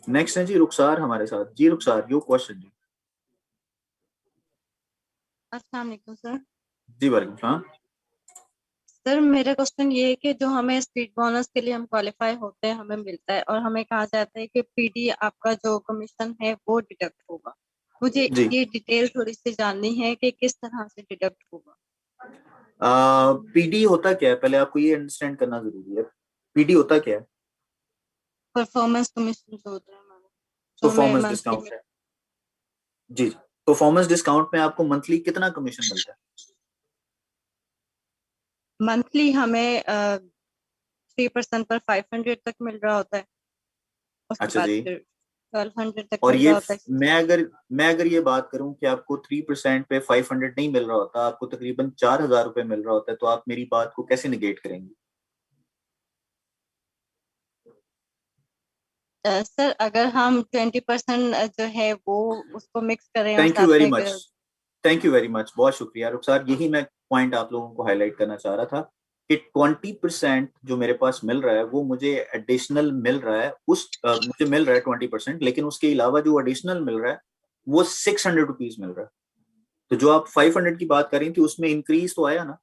नेक्स्ट है जी रुखसार हमारे साथ। जी रुखसार, योर क्वेश्चन जी। अस्सलाम वालेकुम सर। जी वालेकुम सलाम। सर मेरा क्वेश्चन ये है कि जो हमें स्पीड बोनस के लिए हम क्वालिफाई होते हैं, हमें मिलता है और हमें कहा जाता है कि पीडी आपका जो कमीशन है वो डिडक्ट होगा। मुझे जी ये डिटेल थोड़ी सी जाननी है कि किस तरह से डिडक्ट होगा। पीडी होता क्या है, पहले आपको ये अंडरस्टैंड करना जरूरी है। पीडी होता क्या है? परफॉर्मेंस कमीशन जो होता है हमारा, जो हमें परफॉर्मेंस मंथली डिस्काउंट है। जी, परफॉर्मेंस डिस्काउंट में आपको मंथली कितना कमीशन मिलता है? मंथली हमें 3% पर 500 तक मिल रहा होता है। उसके अच्छा बाद जी। फिर 1200 तक और मिल ये रहा होता है। मैं अगर ये बात करूं कि आपको 3% पे 500 नहीं मिल रहा होता, आपको तकरीबन 4,000 रुपए मिल रहा होता है, तो आप मेरी बात को कैसे निगेट करेंगे? सर अगर हम 20% जो है वो उसको मिक्स करें और थैंक यू साथ वेरी में much, thank you very much, बहुत शुक्रिया रुखसार। यही मैं पॉइंट आप लोगों को हाईलाइट करना चाह रहा था कि 20% जो मेरे पास मिल रहा है वो मुझे एडिशनल मिल रहा है। मुझे मिल रहा है 20%, लेकिन उसके अलावा जो एडिशनल मिल रहा है वो 600 रुपीज मिल रहा है। तो जो आप 500 की बात कर रही थी उसमें इंक्रीज तो आया ना?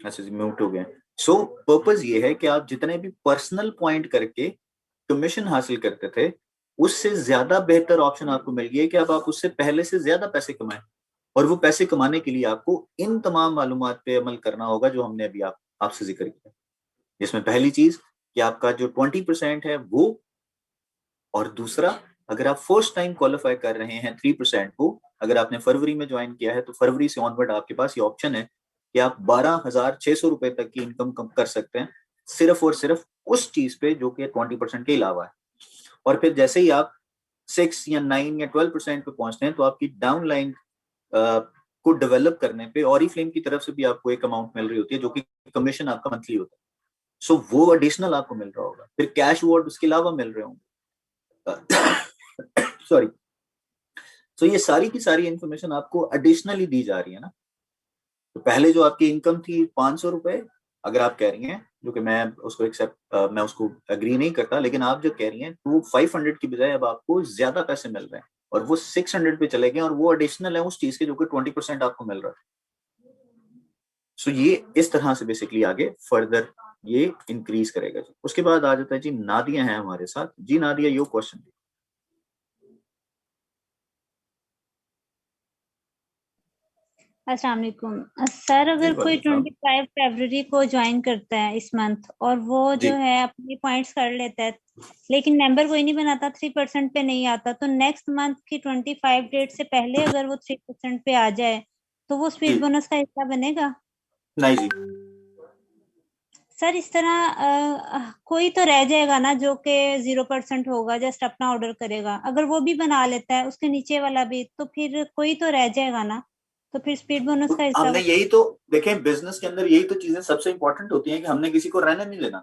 अच्छा जी, म्यूट हो गए। सो पर्पस ये है कि आप जितने भी पर्सनल पॉइंट करके कमीशन हासिल करते थे, उससे ज्यादा बेहतर ऑप्शन आपको मिल गया है कि अब आप उससे पहले से ज्यादा पैसे कमाएं। और वो पैसे कमाने के लिए आपको इन तमाम मालूमात पे अमल करना होगा जो हमने अभी आपसे जिक्र किया। जिसमें पहली चीज कि आपका जो 20% है वो, और दूसरा, अगर आप फर्स्ट टाइम क्वालिफाई कर रहे हैं 3% को, अगर आपने फरवरी में ज्वाइन किया है तो फरवरी से ऑनवर्ड आपके पास ये ऑप्शन है कि आप 12,600 रुपए तक की इनकम कम कर सकते हैं, सिर्फ और सिर्फ उस चीज पे जो कि 20% के अलावा है। और फिर जैसे ही आप 6 या 9 या 12% पे पहुंचते हैं तो आपकी डाउन लाइन को डेवलप करने पे ऑरिफ्लेम की तरफ से भी आपको एक अमाउंट मिल रही होती है जो कि कमीशन आपका मंथली होता है। सो वो एडिशनल आपको मिल रहा होगा, फिर कैश अवार्ड उसके अलावा मिल रहे होंगे। सॉरी। सो ये सारी की सारी इंफॉर्मेशन आपको एडिशनली दी जा रही है ना। तो पहले जो आपकी इनकम थी 500 रुपए, अगर आप कह रही हैं, जो कि मैं उसको एग्री नहीं करता, लेकिन आप जो कह रही हैं तो वो 500 की बजाय अब आपको ज्यादा पैसे मिल रहे हैं और वो 600 पे चले गए और वो एडिशनल है उस चीज के जो कि 20% आपको मिल रहा है। सो ये इस तरह से बेसिकली आगे फर्दर ये इंक्रीज करेगा। उसके बाद आ जाता है जी नादिया है हमारे साथ। जी नादिया, योर क्वेश्चन। अस्सलाम वालेकुम सर। जी अगर कोई वालेकुम सलाम। 25 फरवरी को ज्वाइन करता है इस मंथ और वो जी जो है अपने पॉइंट्स कर लेता है, लेकिन मेंबर कोई नहीं बनाता, 3% पे नहीं आता, तो नेक्स्ट मंथ की 25 डेट से पहले अगर वो 3% पे आ जाए तो वो जी स्पीड बोनस का हिस्सा बनेगा? नहीं जी। सर इस तरह कोई तो रह जाएगा ना जो कि 0% होगा, जस्ट अपना ऑर्डर करेगा, अगर वो भी बना लेता है उसके नीचे वाला भी, तो फिर कोई तो रह जाएगा ना, तो फिर स्पीड बोनस तो का हिस्सा हमने यही तो देखें, बिजनेस के अंदर यही तो चीजें सबसे इंपॉर्टेंट होती हैं कि हमने किसी को रहने नहीं देना।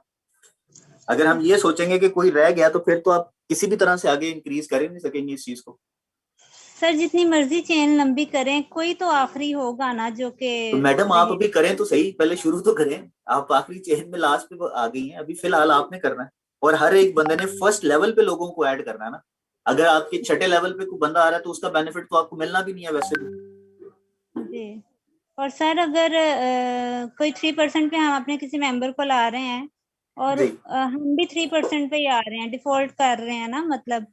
अगर हम ये सोचेंगे कि कोई रह गया तो फिर तो आप किसी भी तरह से आगे इंक्रीज कर ही नहीं सकेंगे इस चीज को। सर जितनी मर्जी चेन लंबी करें, कोई तो आखिरी होगा ना जो कि तो मैडम आप रहे। अभी करें तो सही, पहले शुरू तो करें। आप आखिरी चेन में लास्ट पे आ गई हैं, अभी फिलहाल आपने करना है और हर एक बंदे ने फर्स्ट लेवल पे लोगों को ऐड करना है ना। अगर आपके छठे लेवल पे कोई बंदा आ रहा है तो उसका बेनिफिट तो आपको मिलना भी नहीं है वैसे भी। जी। और सर अगर कोई 3% पे हम अपने किसी मेंबर को ला रहे हैं और जी हम भी 3% पे ही आ रहे हैं, डिफॉल्ट कर रहे हैं ना मतलब,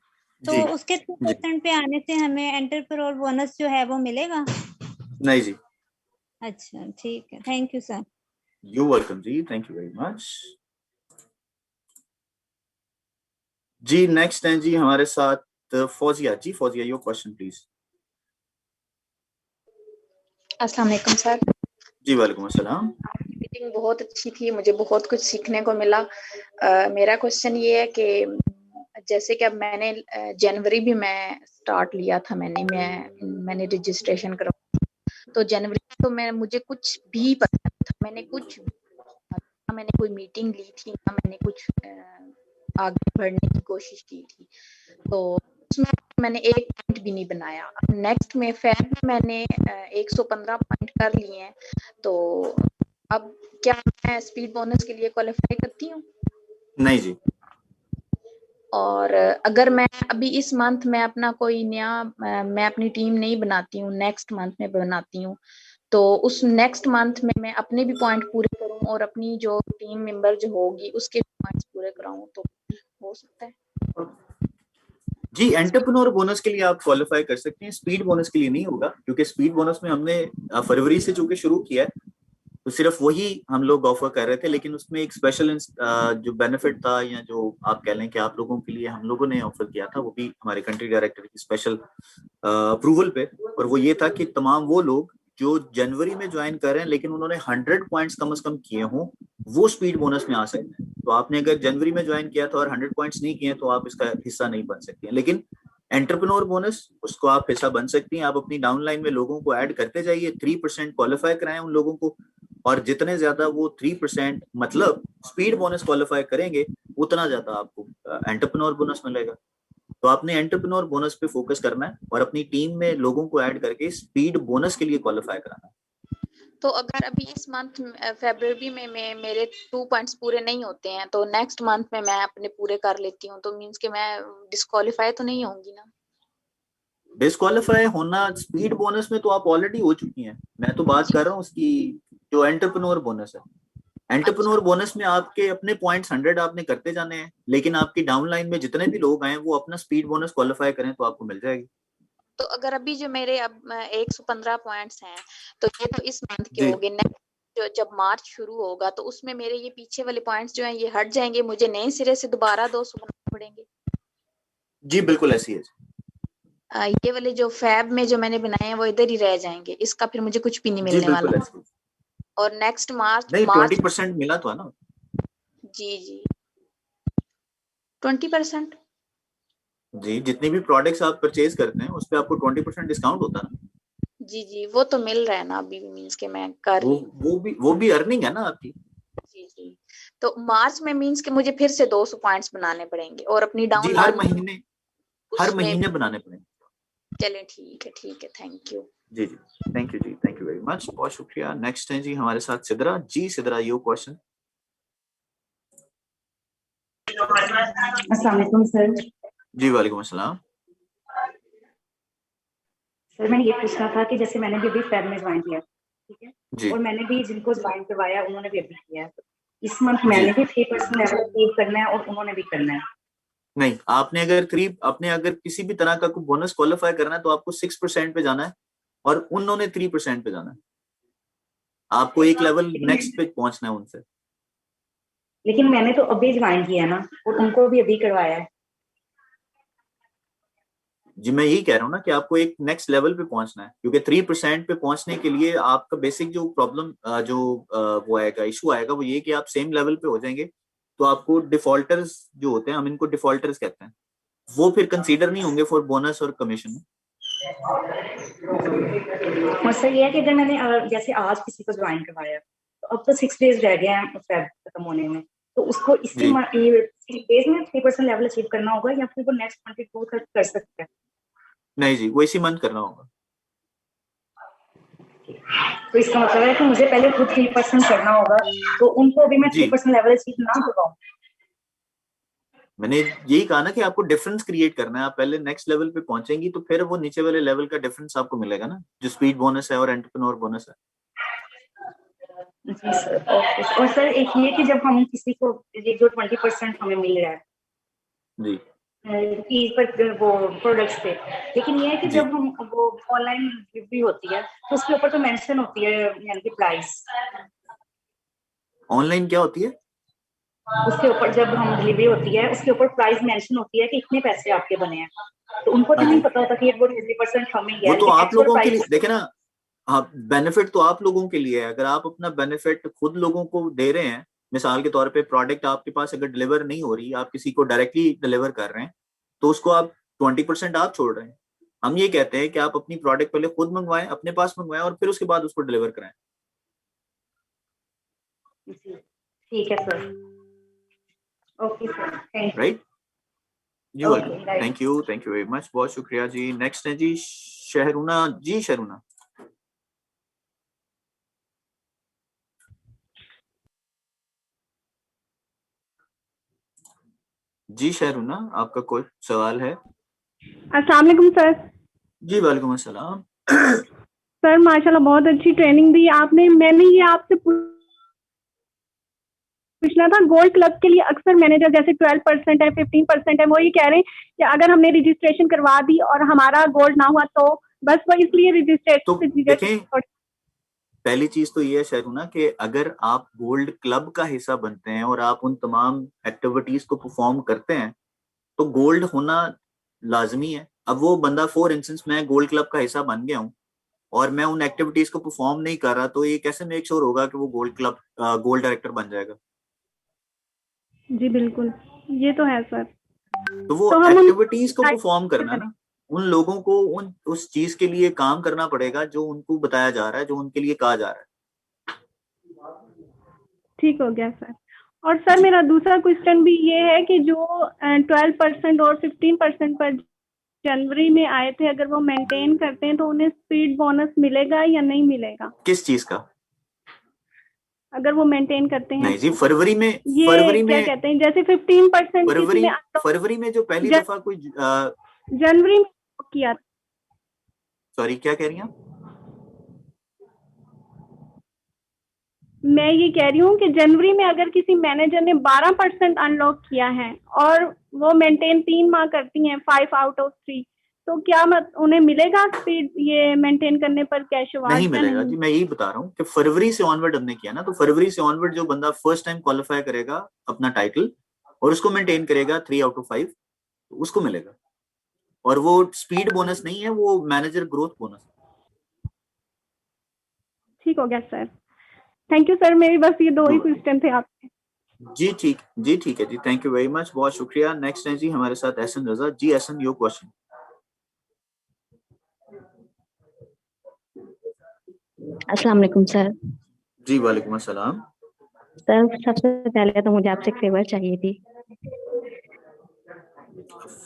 तो जी उसके जी 3% पे आने से हमें एंटरप्रेन्योर बोनस जो है वो मिलेगा? नहीं जी। अच्छा ठीक है, thank you sir. You welcome जी, थैंक यू वेरी मच। जी नेक्स्ट है जी हमारे साथ फौजिया। जी फौजिया, योर क्वेश्चन प्लीज। अस्सलाम वालेकुम सर। जी वालेकुम अस्सलाम। मीटिंग बहुत अच्छी थी, मुझे बहुत कुछ सीखने को मिला। मेरा क्वेश्चन ये है कि जैसे कि अब मैंने जनवरी भी मैं स्टार्ट लिया था, मैंने रजिस्ट्रेशन करा, तो जनवरी तो मुझे कुछ भी पता नहीं था, मैंने कोई मीटिंग ली थी ना, मैंने कुछ आगे बढ़ने की कोशिश की थी। तो उसमें मैंने एक पॉइंट भी नहीं बनाया। नेक्स्ट में फेब में मैंने 115 पॉइंट कर लिए हैं, तो अब क्या मैं स्पीड बोनस के लिए क्वालिफाई करती हूँ? नहीं जी। और अगर मैं अभी इस मंथ में अपना कोई नया मैं अपनी टीम नहीं बनाती हूँ, नेक्स्ट मंथ में बनाती हूँ, तो उस नेक्स्ट मंथ में मैं अपने भी पॉइंट पूरे करूँ और अपनी जो टीम मेंबर जो होगी उसके भी पॉइंट्स पूरे कराऊं, तो हो सकता है? जी, एंटरप्रेन्योर बोनस के लिए आप क्वालिफाई कर सकते हैं, स्पीड बोनस के लिए नहीं होगा, क्योंकि स्पीड बोनस में हमने फरवरी से चूंकि शुरू किया है तो सिर्फ वही हम लोग ऑफर कर रहे थे, लेकिन उसमें एक स्पेशल जो बेनिफिट था, या जो आप कह लें कि आप लोगों के लिए हम लोगों ने ऑफर किया था, वो भी हमारे कंट्री डायरेक्टर की स्पेशल अप्रूवल पे, और वो ये था कि तमाम वो लोग जो जनवरी में ज्वाइन कर रहे हैं लेकिन उन्होंने 100 पॉइंट्स कम से कम किए हों, वो स्पीड बोनस में आ सकते हैं। तो आपने अगर जनवरी में ज्वाइन किया था और 100 पॉइंट्स नहीं किए तो आप इसका हिस्सा नहीं बन सकते हैं, लेकिन एंटरप्रेन्योर बोनस उसको आप हिस्सा बन सकती हैं। आप अपनी डाउनलाइन में लोगों को ऐड करते जाइए, 3% क्वालिफाई कराएं उन लोगों को, और जितने ज्यादा वो 3% मतलब स्पीड बोनस क्वालिफाई करेंगे उतना ज्यादा आपको एंटरप्रेन्योर बोनस मिलेगा। तो आपने एंटरप्रेन्योर बोनस पे फोकस करना है और अपनी टीम में लोगों को ऐड करके स्पीड बोनस के लिए क्वालिफाई कराना है। तो अगर अभी इस मंथ फरवरी में मेरे 2 पॉइंट्स पूरे नहीं होते हैं, तो नेक्स्ट मंथ में मैं अपने पूरे कर लेती हूँ, तो मींस कि मैं डिस्क्वालीफाई तो नहीं होंगी ना? डिस्क्वालीफाई होना स्पीड बोनस में तो आप ऑलरेडी हो चुकी हैं, मैं तो बात कर रहा हूँ उसकी जो एंटरप्रेन्योर बोनस है। एंटरप्रेन्योर बोनस में आपके अपने पॉइंट्स 100 आपने करते जाने हैं, लेकिन आपकी डाउनलाइन में जितने भी लोग आए वो अपना स्पीड बोनस क्वालिफाई करें तो आपको मिल जाएगी। तो अगर अभी जो मेरे अब 115 पॉइंट्स हैं, तो ये तो इस मंथ के हो गए, नेक्स्ट जो जब मार्च शुरू होगा तो उसमें मेरे ये पीछे वाले पॉइंट्स जो हैं ये हट जाएंगे, मुझे नए सिरे से दोबारा 200 बनाने पड़ेंगे? जी बिल्कुल ऐसी है। ये वाले जो फैब में जो मैंने बनाए हैं वो इधर ही रह जाएंगे, इसका फिर मुझे कुछ भी नहीं जी मिलने बिल्कुल वाला। ऐसी है। और नेक्स्ट मार्च नहीं 20% मिला तो है ना। जी जी 20%। जी, जितनी भी प्रोडक्ट्स आप परचेज करते हैं उस पे आपको 20% डिस्काउंट होता है ना। जी जी वो तो मिल रहा है ना अभी, मींस के मैं कर रही हूँ। वो भी अर्निंग है ना आपकी। जी जी तो मार्च में मींस के मुझे फिर से 200 पॉइंट्स बनाने पड़ेंगे और अपनी जी डाउन हर उसमें महीने बनाने पड़ेंगे। चलें ठीक है, थैंक यू। जी जी थैंक यू वेरी मच, बहुत शुक्रिया। नेक्स्ट है जी हमारे साथ सिद्रा जी। Sidra your question. अस्सलाम वालेकुम सर। जी वालेकुम अस्सलाम। सर मैंने ये पूछना था कि जैसे मैंने भी अभी फेब में ज्वाइन किया, ठीक है, जी और मैंने भी जिनको ज्वाइन करवाया उन्होंने भी अभी किया है, इस मंथ मैंने भी 3% लेवल अचीव करना है और उन्होंने भी करना है। नहीं, आपने अगर किसी भी तरह का कोई बोनस क्वालिफाई करना है तो आपको 6% पे जाना है और उन्होंने 3% पे जाना है। आपको एक लेवल नेक्स्ट पे पहुंचना है उनसे। लेकिन मैंने तो अभी ज्वाइन किया ना और उनको भी अभी करवाया है। जी मैं यही कह रहा हूँ ना कि आपको एक नेक्स्ट लेवल पे पहुंचना है, क्योंकि 3% पे पहुंचने के लिए आपका बेसिक जो प्रॉब्लम वो आएगा, इशू आएगा, वो ये कि आप सेम लेवल पे हो जाएंगे तो आपको डिफॉल्टर्स जो होते हैं, हम इनको डिफॉल्टर्स कहते हैं, वो फिर कंसीडर नहीं होंगे फॉर बोनस और कमीशन। मसला ये है कि अगर मैंने जैसे आज किसी को ज्वाइन करवाया तो अब तो 6 डेज रह गए हैं फेब खत्म होने में, तो उसको इसी 6 डेज में 3% लेवल अचीव करना होगा या फिर वो नेक्स्ट 22 तक कर सकता है? नहीं जी, वो इसी मंथ करना होगा। तो इसका मतलब है कि मुझे पहले खुद 3% करना होगा, तो उनको अभी मैं 3% लेवल अचीव ना करवाऊं। मैंने यही कहा ना कि आपको डिफरेंस क्रिएट करना है। आप पहले नेक्स्ट लेवल पे पहुंचेंगी तो फिर वो नीचे वाले लेवल का डिफरेंस आपको मिलेगा ना, जो स्पीड बोनस है और एंटरप्रेन्योर बोनस है। जी सर। और सर एक ये कि जब हम किसी को ये जो 20% हमें मिल रहा है जी फीस पर वो प्रोडक्ट्स पे, लेकिन ये है कि जब हम वो ऑनलाइन डिलीवरी होती है तो उसके ऊपर तो मेंशन होती है यानी कि प्राइस। ऑनलाइन क्या होती है? उसके ऊपर जब हम डिलीवरी होती है उसके ऊपर प्राइस मेंशन होती है कि इतने पैसे आपके बने हैं, तो उनको तो नहीं पता होता कि वो 20% हमें वो तो आप लोगों के लिए देखे ना। हाँ, बेनिफिट तो आप लोगों के लिए है। अगर आप अपना बेनिफिट खुद लोगों को दे रहे हैं, मिसाल के तौर पे प्रोडक्ट आपके पास अगर डिलीवर नहीं हो रही, आप किसी को डायरेक्टली डिलीवर कर रहे हैं, तो उसको आप 20% आप छोड़ रहे हैं। हम ये कहते हैं कि आप अपनी प्रोडक्ट पहले खुद मंगवाएं, अपने पास मंगवाएं और फिर उसके बाद उसको डिलीवर कराएं। ठीक है sir, okay sir, thank you. Right, जी welcome, thank you very much, बहुत शुक्रिया जी। नेक्स्ट है जी शहरुना जी। शहरुना जी, शहरुना आपका कोई सवाल है? अस्सलाम वालेकुम सर। जी वालेकुम अस्सलाम। सर माशाल्लाह बहुत अच्छी ट्रेनिंग दी आपने। मैंने ये आपसे पूछना था, गोल्ड क्लब के लिए अक्सर मैनेजर जैसे 12% है, 15% है, वो ये कह रहे हैं कि अगर हमने रजिस्ट्रेशन करवा दी और हमारा गोल्ड ना हुआ तो बस वो इसलिए तो रजिस्ट्रेशन। देखें, पहली चीज तो ये है शहरुना कि अगर आप गोल्ड क्लब का हिस्सा बनते हैं और आप उन तमाम एक्टिविटीज को परफॉर्म करते हैं तो गोल्ड होना लाजमी है। अब वो बंदा, फॉर इंस्टेंस मैं गोल्ड क्लब का हिस्सा बन गया हूँ और मैं उन एक्टिविटीज को परफॉर्म नहीं कर रहा, तो ये कैसे मेक श्योर होगा कि वो गोल्ड डायरेक्टर बन जाएगा? जी बिल्कुल, ये तो है सर। तो वो तो हम एक्टिविटीज को परफॉर्म करना ना, उन लोगों को उस चीज के लिए काम करना पड़ेगा जो उनको बताया जा रहा है, जो उनके लिए कहा जा रहा है। ठीक हो गया सर। और सर मेरा दूसरा क्वेश्चन भी ये है कि जो 12% और 15% पर जनवरी में आए थे, अगर वो मेंटेन करते हैं तो उन्हें स्पीड बोनस मिलेगा या नहीं मिलेगा? किस चीज का? अगर वो मेंटेन करते हैं नहीं जी, फरवरी में क्या कहते हैं, जैसे 15% फरवरी में जो पहली दफा कोई जनवरी में किया। सॉरी, क्या कह रही हैं आप? मैं ये कह रही हूँ कि जनवरी में अगर किसी मैनेजर ने 12% अनलॉक किया है और वो मेंटेन 3 माह करती हैं, 5 आउट ऑफ 3, तो क्या उन्हें मिलेगा स्पीड ये मेंटेन करने पर कैश अवार्ड? नहीं मिलेगा जी, मैं यही बता रहा हूँ कि फरवरी से ऑनवर्ड हमने किया ना, तो फरवरी से ऑनवर्ड जो बंदा फर्स्ट टाइम क्वालिफाई करेगा अपना टाइटल और उसको मेंटेन करेगा 3 आउट ऑफ 5, तो उसको मिलेगा। और वो स्पीड बोनस नहीं है, वो मैनेजर ग्रोथ बोनस। ठीक हो गया सर, थैंक यू सर। मेरी बस ये 2 ही क्वेश्चन थे आपके। जी ठीक है जी, थैंक यू वेरी मच, बहुत शुक्रिया। नेक्स्ट है जी हमारे साथ एहसन रजा जी। Ehsan, your question. अस्सलाम वालेकुम सर। जी वालेकुम अस्सलाम। सर सबसे पहले तो मुझे आपसे एक फेवर चाहिए थी।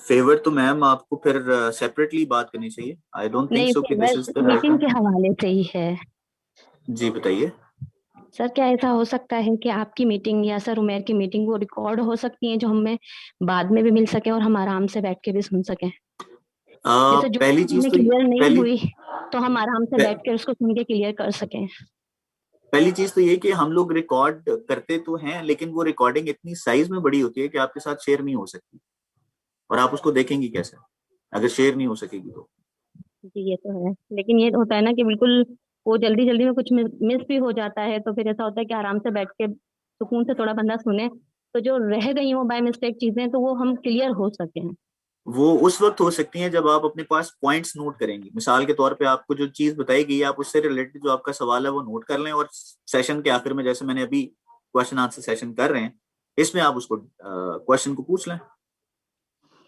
फेवर तो मैम आपको फिर सेपरेटली बात करनी चाहिए। आई डोंट थिंक सो कि दिस इज द मीटिंग के हवाले से ही है। जी बताइए। सर क्या ऐसा हो सकता है कि आपकी मीटिंग या सर उमेर की मीटिंग वो रिकॉर्ड हो सकती है, जो हमें बाद में भी मिल सके और हम आराम से बैठ के भी सुन सकें? जैसे जो पहली चीज तो क्लियर नहीं हुई तो हम आराम से बैठ के उसको सुन के क्लियर कर सकें। पहली चीज तो ये कि हम लोग रिकॉर्ड करते तो हैं, लेकिन वो रिकॉर्डिंग इतनी साइज में बड़ी होती है कि आपके साथ शेयर नहीं हो सकती, और आप उसको देखेंगी कैसे अगर शेयर नहीं हो सकेगी तो? जी ये तो है, लेकिन ये होता है ना कि बिल्कुल वो जल्दी जल्दी में कुछ मिस भी हो जाता है, तो फिर ऐसा होता है कि आराम से बैठ के सुकून से थोड़ा बंदा सुने, तो जो रह गई हो बाय मिस्टेक चीजें तो वो हम क्लियर हो सके। वो उस वक्त हो सकती हैं जब आप अपने पास पॉइंट्स नोट करेंगी। मिसाल के तौर पे आपको जो चीज बताई गई है, आप उससे रिलेटेड जो आपका सवाल है वो नोट कर लें, और सेशन के आखिर में, जैसे मैंने अभी क्वेश्चन आंसर सेशन कर रहे हैं, इसमें आप उसको क्वेश्चन को पूछ लें।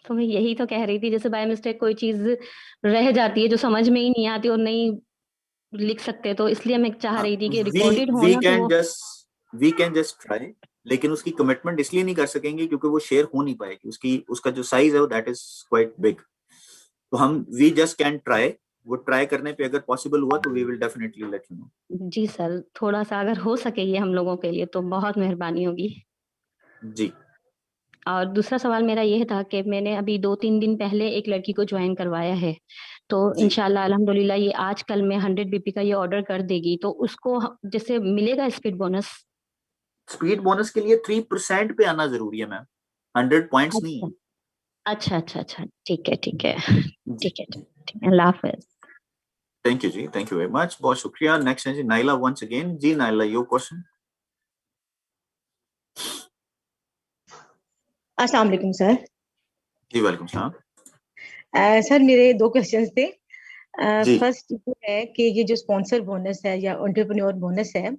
तो मैं यही तो कह रही थी, जैसे बाय मिस्टेक कोई चीज रह जाती है जो समझ में ही नहीं आती और नहीं लिख सकते, तो इसलिए मैं चाह रही थी कि रिकॉर्डेड होना वी कैन जस्ट ट्राई, लेकिन उसकी कमिटमेंट इसलिए नहीं कर सकेंगे क्योंकि वो शेयर हो नहीं पाएगी। उसका जो साइज है वो दैट इज क्वाइट बिग। तो हम वी जस्ट कैन ट्राई, वो ट्राई करने पे अगर पॉसिबल हुआ तो we will definitely let you know. जी सर, थोड़ा सा अगर हो सके ये हम लोगों के लिए तो बहुत मेहरबानी होगी जी। और दूसरा सवाल मेरा ये था कि मैंने अभी 2-3 दिन पहले एक लड़की को ज्वाइन करवाया है, तो इंशाल्लाह अल्हम्दुलिल्लाह ये आज कल में 100 BP का ये ऑर्डर कर देगी, तो उसको जैसे मिलेगा स्पीड बोनस? स्पीड बोनस के लिए 3% पे आना जरूरी है मैम, 100 पॉइंट्स नहीं है। अच्छा, ठीक है अल्लाह हाफिज। थैंक यू जी, थैंक यू वेरी मच, बहुत शुक्रिया। नेक्स्ट है जी नाइला वंस अगेन। जी नाइला, योर क्वेश्चन। अस्सलाम वालेकुम सर। जी वालेकुम सलाम। सर मेरे 2 क्वेश्चंस थे। फर्स्ट ये है कि ये जो स्पॉन्सर बोनस है या एंटरप्रेन्योर बोनस है,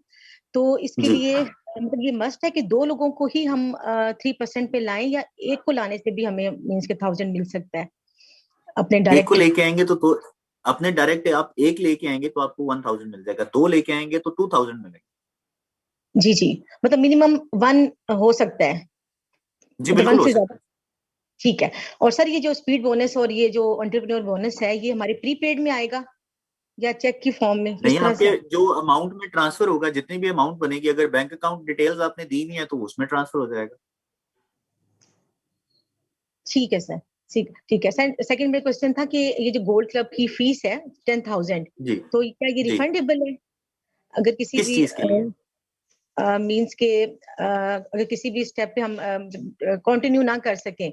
तो इसके लिए मतलब ये मस्ट है कि 2 लोगों को ही हम 3% पे लाएं, या एक को लाने से भी हमें मींस के 1000 मिल सकता है अपने डायरेक्ट? एक को लेके आएंगे तो अपने डायरेक्ट आप एक लेके आएंगे तो आपको 1000 मिल जाएगा, 2 लेके आएंगे तो 2000 मिलेगा। जी मतलब मिनिमम 1 हो सकता है? जी बिल्कुल हो सकता है। ठीक है। और सर ये जो स्पीड बोनस और ये जो एंटरप्रेन्योर बोनस है, ये हमारे प्रीपेड में आएगा या चेक की फॉर्म में? नहीं, आपके जो अमाउंट में ट्रांसफर होगा, जितनी भी अमाउंट बनेगी, अगर बैंक अकाउंट डिटेल्स आपने दी नहीं है तो उसमें ट्रांसफर हो जाएगा। ठीक है सर, ठीक है सर। सेकंड मेरा क्वेश्चन था कि ये जो गोल्ड क्लब की फीस है 10,000, तो क्या ये रिफंडेबल है अगर किसी भी मींस के अगर किसी भी स्टेप पे हम कंटिन्यू ना कर सकें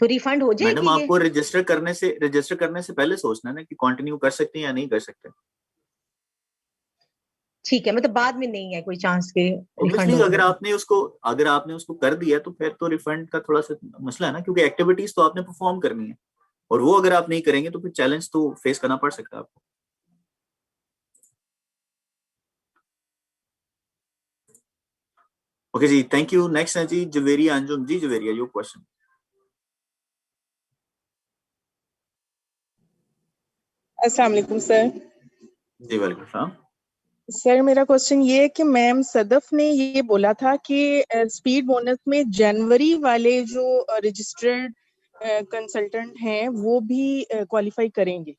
तो रिफंड हो जाएगी? मैडम आपको रजिस्टर करने से पहले सोचना है ना कि कंटिन्यू कर सकते हैं या नहीं कर सकते। ठीक है, मतलब बाद में नहीं है कोई चांस के रिफंड? अगर आपने उसको कर दिया तो फिर तो रिफंड का थोड़ा सा मसला है ना, क्योंकि एक्टिविटीज तो आपने परफॉर्म करनी है और वो अगर आप नहीं करेंगे तो फिर चैलेंज तो फेस करना पड़ सकता है आपको। ओके जी, थैंक यू। नेक्स्ट है जी जवेरिया अंजुम। जी जवेरिया, योर क्वेश्चन। अस्सलाम वालेकुम सर। जी वालेकुम सलाम। सर मेरा क्वेश्चन ये है कि मैम सदफ ने ये बोला था कि स्पीड बोनस में जनवरी वाले जो रजिस्टर्ड कंसल्टेंट हैं वो भी क्वालिफाई करेंगे।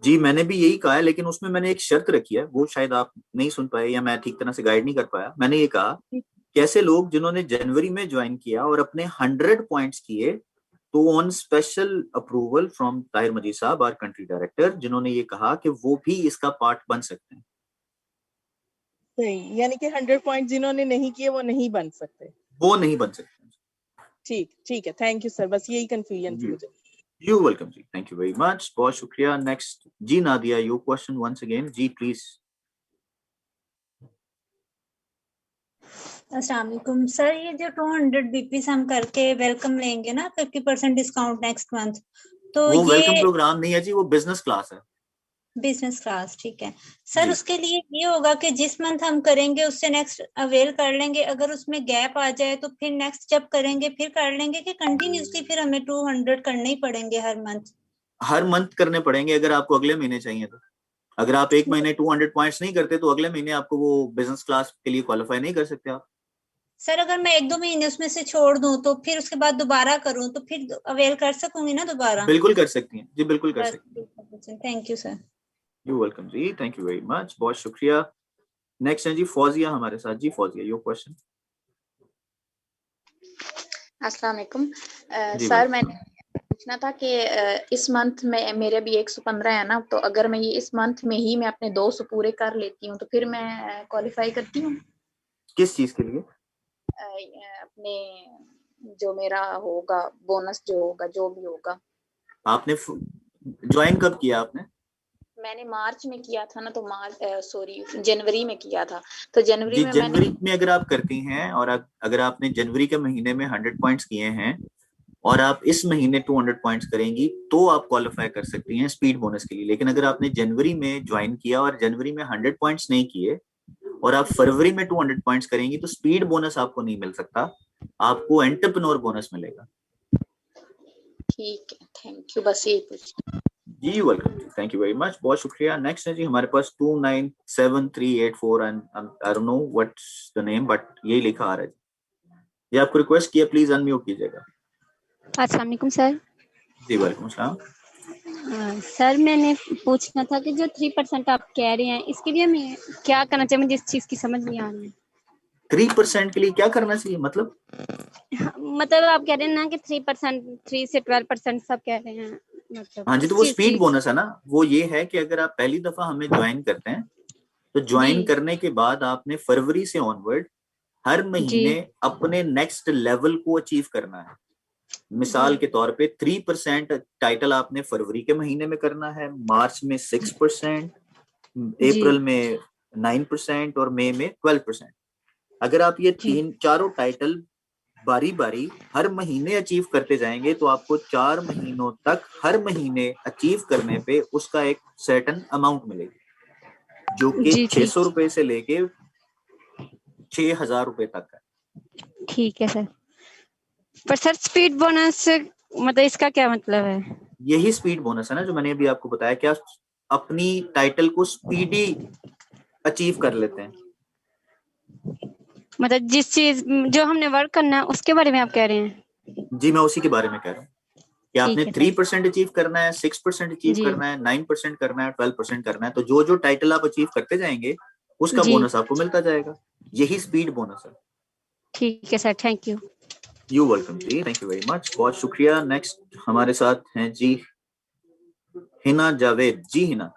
जी मैंने भी यही कहा है, लेकिन उसमें मैंने एक शर्त रखी है, वो शायद आप नहीं सुन पाए या मैं ठीक तरह से गाइड नहीं कर पाया। मैंने ये कहा कि ऐसे लोग जिन्होंने जनवरी में ज्वाइन किया और अपने 100 पॉइंट्स किए, तो on special approval from Tahir Majeed साहब आर कंट्री डायरेक्टर, जिन्होंने ये कहा कि वो भी इसका पार्ट बन सकते हैं। सही, यानी कि 100 पॉइंट जिन्होंने नहीं किए वो नहीं बन सकते। वो नहीं बन सकते। ठीक है, थैंक यू सर, बस यही कंफ्यूजन थी मुझे। यू वेलकम जी, थैंक यू वेरी मच, बहुत शुक्रिया। नेक्स्ट जी Nadia, your question once again जी प्लीज। अस्सलाम वालेकुम सर, ये जो 200 बीपीस हम करके वेलकम लेंगे ना 50% डिस्काउंट नेक्स्ट मंथ, तो वो ये वेलकम प्रोग्राम नहीं है जी, वो बिजनेस क्लास है। बिजनेस क्लास, ठीक है सर। उसके लिए ये होगा कि जिस मंथ हम करेंगे उससे नेक्स्ट अवेल कर लेंगे, अगर उसमें गैप आ जाए तो फिर नेक्स्ट जब करेंगे फिर कर लेंगे, कि कंटिन्यूसली फिर हमें 200 करने ही पड़ेंगे हर मंथ? हर मंथ करने पड़ेंगे अगर आपको अगले महीने चाहिए तो। अगर आप एक महीने 200 पॉइंट्स नहीं करते तो अगले महीने आपको वो बिजनेस क्लास के लिए क्वालिफाई नहीं कर सकते आप। सर अगर मैं 1-2 महीने उसमें से छोड़ दूं तो फिर उसके बाद दोबारा करूं तो फिर अवेल कर सकूंगी ना दोबारा? बिल्कुल कर सकती हैं जी, बिल्कुल कर सकती हैं। Thank you sir. You welcome जी, थैंक यू वेरी मच, बहुत शुक्रिया। नेक्स्ट है जी फौजिया हमारे साथ। जी फौजिया, योर क्वेश्चन। अस्सलाम वालेकुम सर, मैंने पूछना था कि इस मंथ में मेरे भी 115 है ना, तो अगर मैं ये इस मंथ में ही मैं अपने 200 पूरे कर लेती हूँ तो फिर मैं क्वालिफाई करती हूँ? किस चीज के लिए? अपने जो मेरा होगा बोनस, जो होगा, जो भी होगा। आपने ज्वाइन कब किया आपने? मैंने मार्च में किया था ना, तो जनवरी में किया था, तो जनवरी में अगर आप करती हैं और अगर आपने जनवरी के महीने में 100 पॉइंट्स किए हैं और आप इस महीने 200 पॉइंट्स करेंगी तो आप क्वालिफाई कर सकती हैं स्पीड बोनस के लिए। लेकिन अगर आपने जनवरी में ज्वाइन किया और जनवरी में 100 पॉइंट्स नहीं किए और आप फरवरी में 200 पॉइंट्स करेंगी तो स्पीड बोनस आपको नहीं मिल सकता, आपको एंटरप्रेन्योर बोनस मिलेगा। ठीक है, थैंक यू, बस यही पूछना। जी welcome, thank you very much, बहुत शुक्रिया। नेक्स्ट है जी हमारे पास 297384 and I don't know what's the name, but यही लिखा आ रहा है। ये आपको रिक्वेस्ट किया, प्लीज अनम्यूट कीजिएगा। अस्सलाम वालेकुम सर। जी वालेकुम सलाम। सर मैंने पूछना था कि जो 3% आप कह रहे हैं इसके लिए मैं क्या करना चाहिए? मुझे इस चीज की समझ नहीं आ रही है। 3% के लिए क्या करना चाहिए मतलब? मतलब आप कह रहे हैं ना कि 3%, 3 से 12% सब कह रहे हैं मतलब। हाँ जी, तो वो स्पीड बोनस है ना। वो ये है कि अगर आप पहली दफा हमें ज्वाइन करते हैं तो ज्वाइन करने के बाद आपने फरवरी से ऑनवर्ड हर महीने अपने नेक्स्ट लेवल को अचीव करना है। मिसाल के तौर पे 3% टाइटल आपने फरवरी के महीने में करना है, मार्च में 6%, अप्रैल में 9% और मई में 12%। अगर आप ये चारों टाइटल बारी बारी हर महीने अचीव करते जाएंगे तो आपको 4 महीनों तक हर महीने अचीव करने पे उसका एक सर्टेन अमाउंट मिलेगी, जो कि 600 रुपए से लेके 6000 रुपए तक है। ठीक है सर। पर सर स्पीड बोनस मतलब इसका क्या मतलब है? यही स्पीड बोनस है ना जो मैंने अभी आपको बताया, क्या अपनी टाइटल को स्पीडी अचीव कर लेते हैं। मतलब जिस चीज जो हमने वर्क करना है उसके बारे में आप कह रहे हैं? जी मैं उसी के बारे में कह रहा हूँ कि आपने ठीक है 3% अचीव करना है, 6% अचीव जी करना है, 9% करना है, 12% करना है, तो जो जो टाइटल आप अचीव करते जाएंगे उसका जी बोनस आपको मिलता जाएगा। यही स्पीड बोनस है। ठीक है sir, thank you. You welcome जी, थैंक यू वेरी मच, बहुत शुक्रिया। नेक्स्ट हमारे साथ हैं जी हिना जावेद। जी हिना।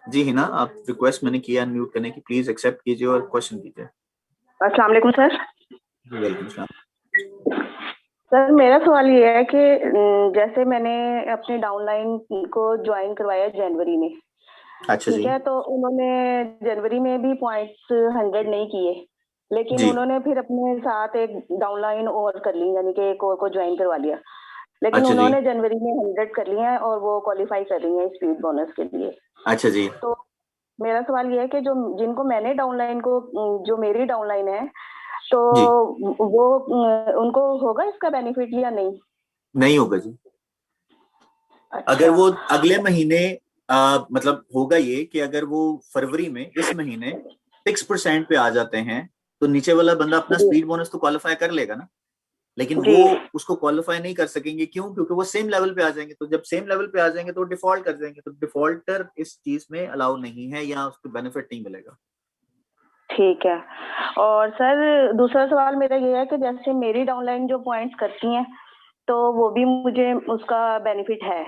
जी हिना, आप रिक्वेस्ट मैंने किया अनम्यूट करने की, प्लीज एक्सेप्ट कीजिए और क्वेश्चन कीजिए। अस्सलाम वालेकुम सर। Welcome sir. सर मेरा सवाल ये है कि जैसे मैंने अपनी डाउनलाइन को ज्वाइन करवाया जनवरी में, अच्छा ठीक जी। है, तो उन्होंने जनवरी में भी पॉइंट्स 100 नहीं किए, लेकिन जी। उन्होंने फिर अपने साथ एक डाउनलाइन और कर ली, यानी कि एक और को ज्वाइन करवा लिया, लेकिन अच्छा जी। उन्होंने जनवरी में 100 कर लिए हैं और वो क्वालिफाई कर रही हैं स्पीड बोनस के लिए। अच्छा जी। तो मेरा सवाल ये है कि जो जिनको मैंने डाउनलाइन को, जो मेरी डाउनलाइन है, तो वो उनको होगा इसका बेनिफिट या नहीं? नहीं होगा जी। अगर वो अगले महीने मतलब होगा ये कि अगर वो फरवरी में इस महीने 6% पे आ जाते हैं तो नीचे वाला बंदा अपना स्पीड बोनस तो क्वालिफाई कर लेगा ना, लेकिन वो उसको क्वालिफाई नहीं कर सकेंगे। क्यों? क्योंकि वो सेम लेवल पे आ जाएंगे। तो जब सेम लेवल पे आ जाएंगे तो डिफॉल्ट कर जाएंगे, तो डिफॉल्टर इस चीज में अलाउ नहीं है या उसको बेनिफिट नहीं मिलेगा। ठीक है। और सर दूसरा सवाल मेरा ये है कि जैसे मेरी डाउनलाइन जो पॉइंट्स करती हैं तो वो भी मुझे उसका बेनिफिट है,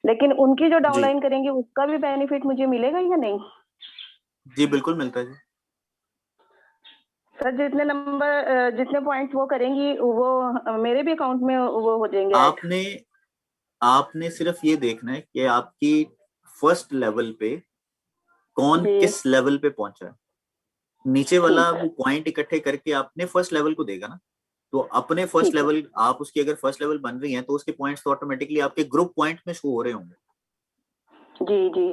लेकिन उनकी जो डाउनलाइन करेंगे उसका भी बेनिफिट मुझे मिलेगा या नहीं? जी बिल्कुल मिलता है जी। सर जितने नंबर, जितने पॉइंट्स वो करेंगी वो मेरे भी अकाउंट में वो हो जाएंगे। आपने सिर्फ ये देखना है कि आपकी फर्स्ट लेवल पे कौन किस लेवल पे पहुंचा है। नीचे वाला वो पॉइंट इकट्ठे करके अपने फर्स्ट लेवल को देगा ना, तो अपने फर्स्ट लेवल, आप उसकी अगर फर्स्ट लेवल बन रही हैं तो उसके पॉइंट्स तो ऑटोमेटिकली आपके ग्रुप पॉइंट में शो हो रहे होंगे। जी जी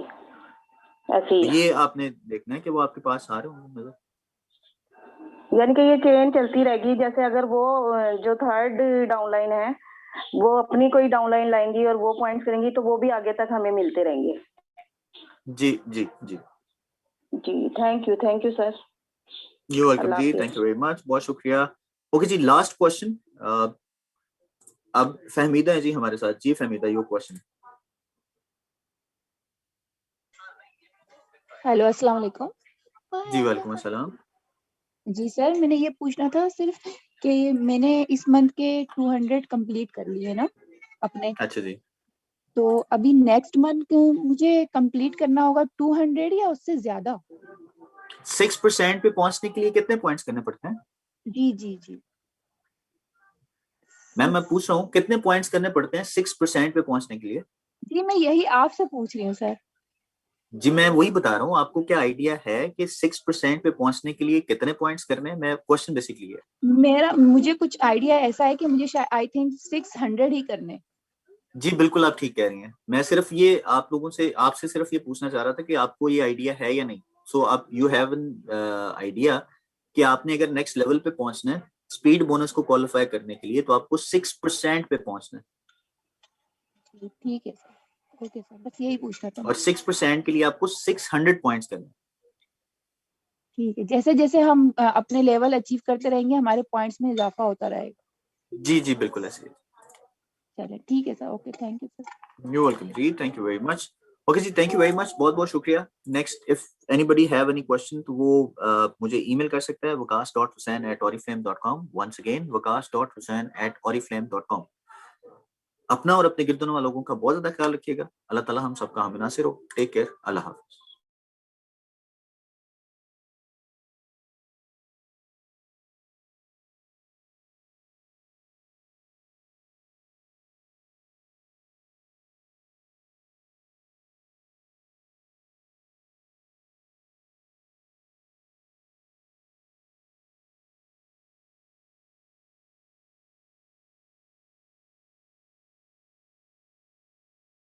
ऐसे ही। ये आपने देखना है कि वो आपके पास आ रहे होंगे मतलब। यानी कि ये चेन चलती रहेगी, जैसे अगर वो जो थर्ड डाउनलाइन है वो अपनी कोई डाउनलाइन लाएंगी और वो पॉइंट्स करेंगी तो वो भी आगे तक हमें मिलते रहेंगे। जी जी जी जी thank you sir. You welcome जी, थैंक यू वेरी मच, बहुत शुक्रिया। ओके जी, लास्ट क्वेश्चन अब फहमीदा है जी हमारे साथ। जी फहमीदा, योर क्वेश्चन। हेलो अस्सलाम वालेकुम। जी वालेकुम अस्सलाम। जी सर, मैंने ये पूछना था सिर्फ कि मैंने इस मंथ के 200 कंप्लीट कर लिए ना अपने। अच्छा जी। तो अभी नेक्स्ट मंथ मुझे कंप्लीट करना होगा 200 या उससे ज्यादा? 6% पे पहुंचने के लिए कितने पॉइंट्स करने पड़ते हैं? जी जी जी मैम मैं पूछ रहा हूँ कितने पॉइंट्स करने पड़ते हैं 6% पे पहुंचने के लिए? जी मैं यही आपसे पूछ रही हूँ सर। जी मैं वही बता रहा हूँ, आपको क्या आइडिया है कि 6% पे पहुंचने के लिए कितने पॉइंट्स करने हैं? मैं क्वेश्चन बेसिकली है। मुझे कुछ आइडिया ऐसा है कि मुझे आई थिंक 600 ही करने। जी बिल्कुल आप ठीक कह रही हैं। मैं सिर्फ ये आप लोगों से आपसे सिर्फ ये पूछना चाह रहा था कि आपको ये आइडिया है या नहीं। सो आप यू हैव एन आइडिया कि आपने अगर नेक्स्ट लेवल पे पहुंचना है स्पीड बोनस को क्वालिफाई करने के लिए तो आपको 6% पे पहुंचना है। ठीक है सर, ओके सर, बस यही पूछना था। और 6% के लिए आपको 600 पॉइंट्स करने हैं। ठीक है, जैसे जैसे हम अपने लेवल अचीव करते रहेंगे हमारे पॉइंट्स में इजाफा होता रहेगा। जी जी बिल्कुल ऐसे। चलिए ठीक है sir, okay thank you sir. You welcome जी, thank you very much. Okay जी, थैंक यू वेरी मच, बहुत बहुत शुक्रिया। Next if anybody have any question तो वो मुझे ईमेल कर सकता है waqas.hussain@oriflame.com। Once again waqas.hussain@oriflame.com। अपना और अपने गिरदोनवा लोगों का बहुत ज्यादा ख्याल रखिएगा। अल्लाह ताला हम सबका हम नासिर हो। टेक केयर, अल्लाह हाफ़िज़।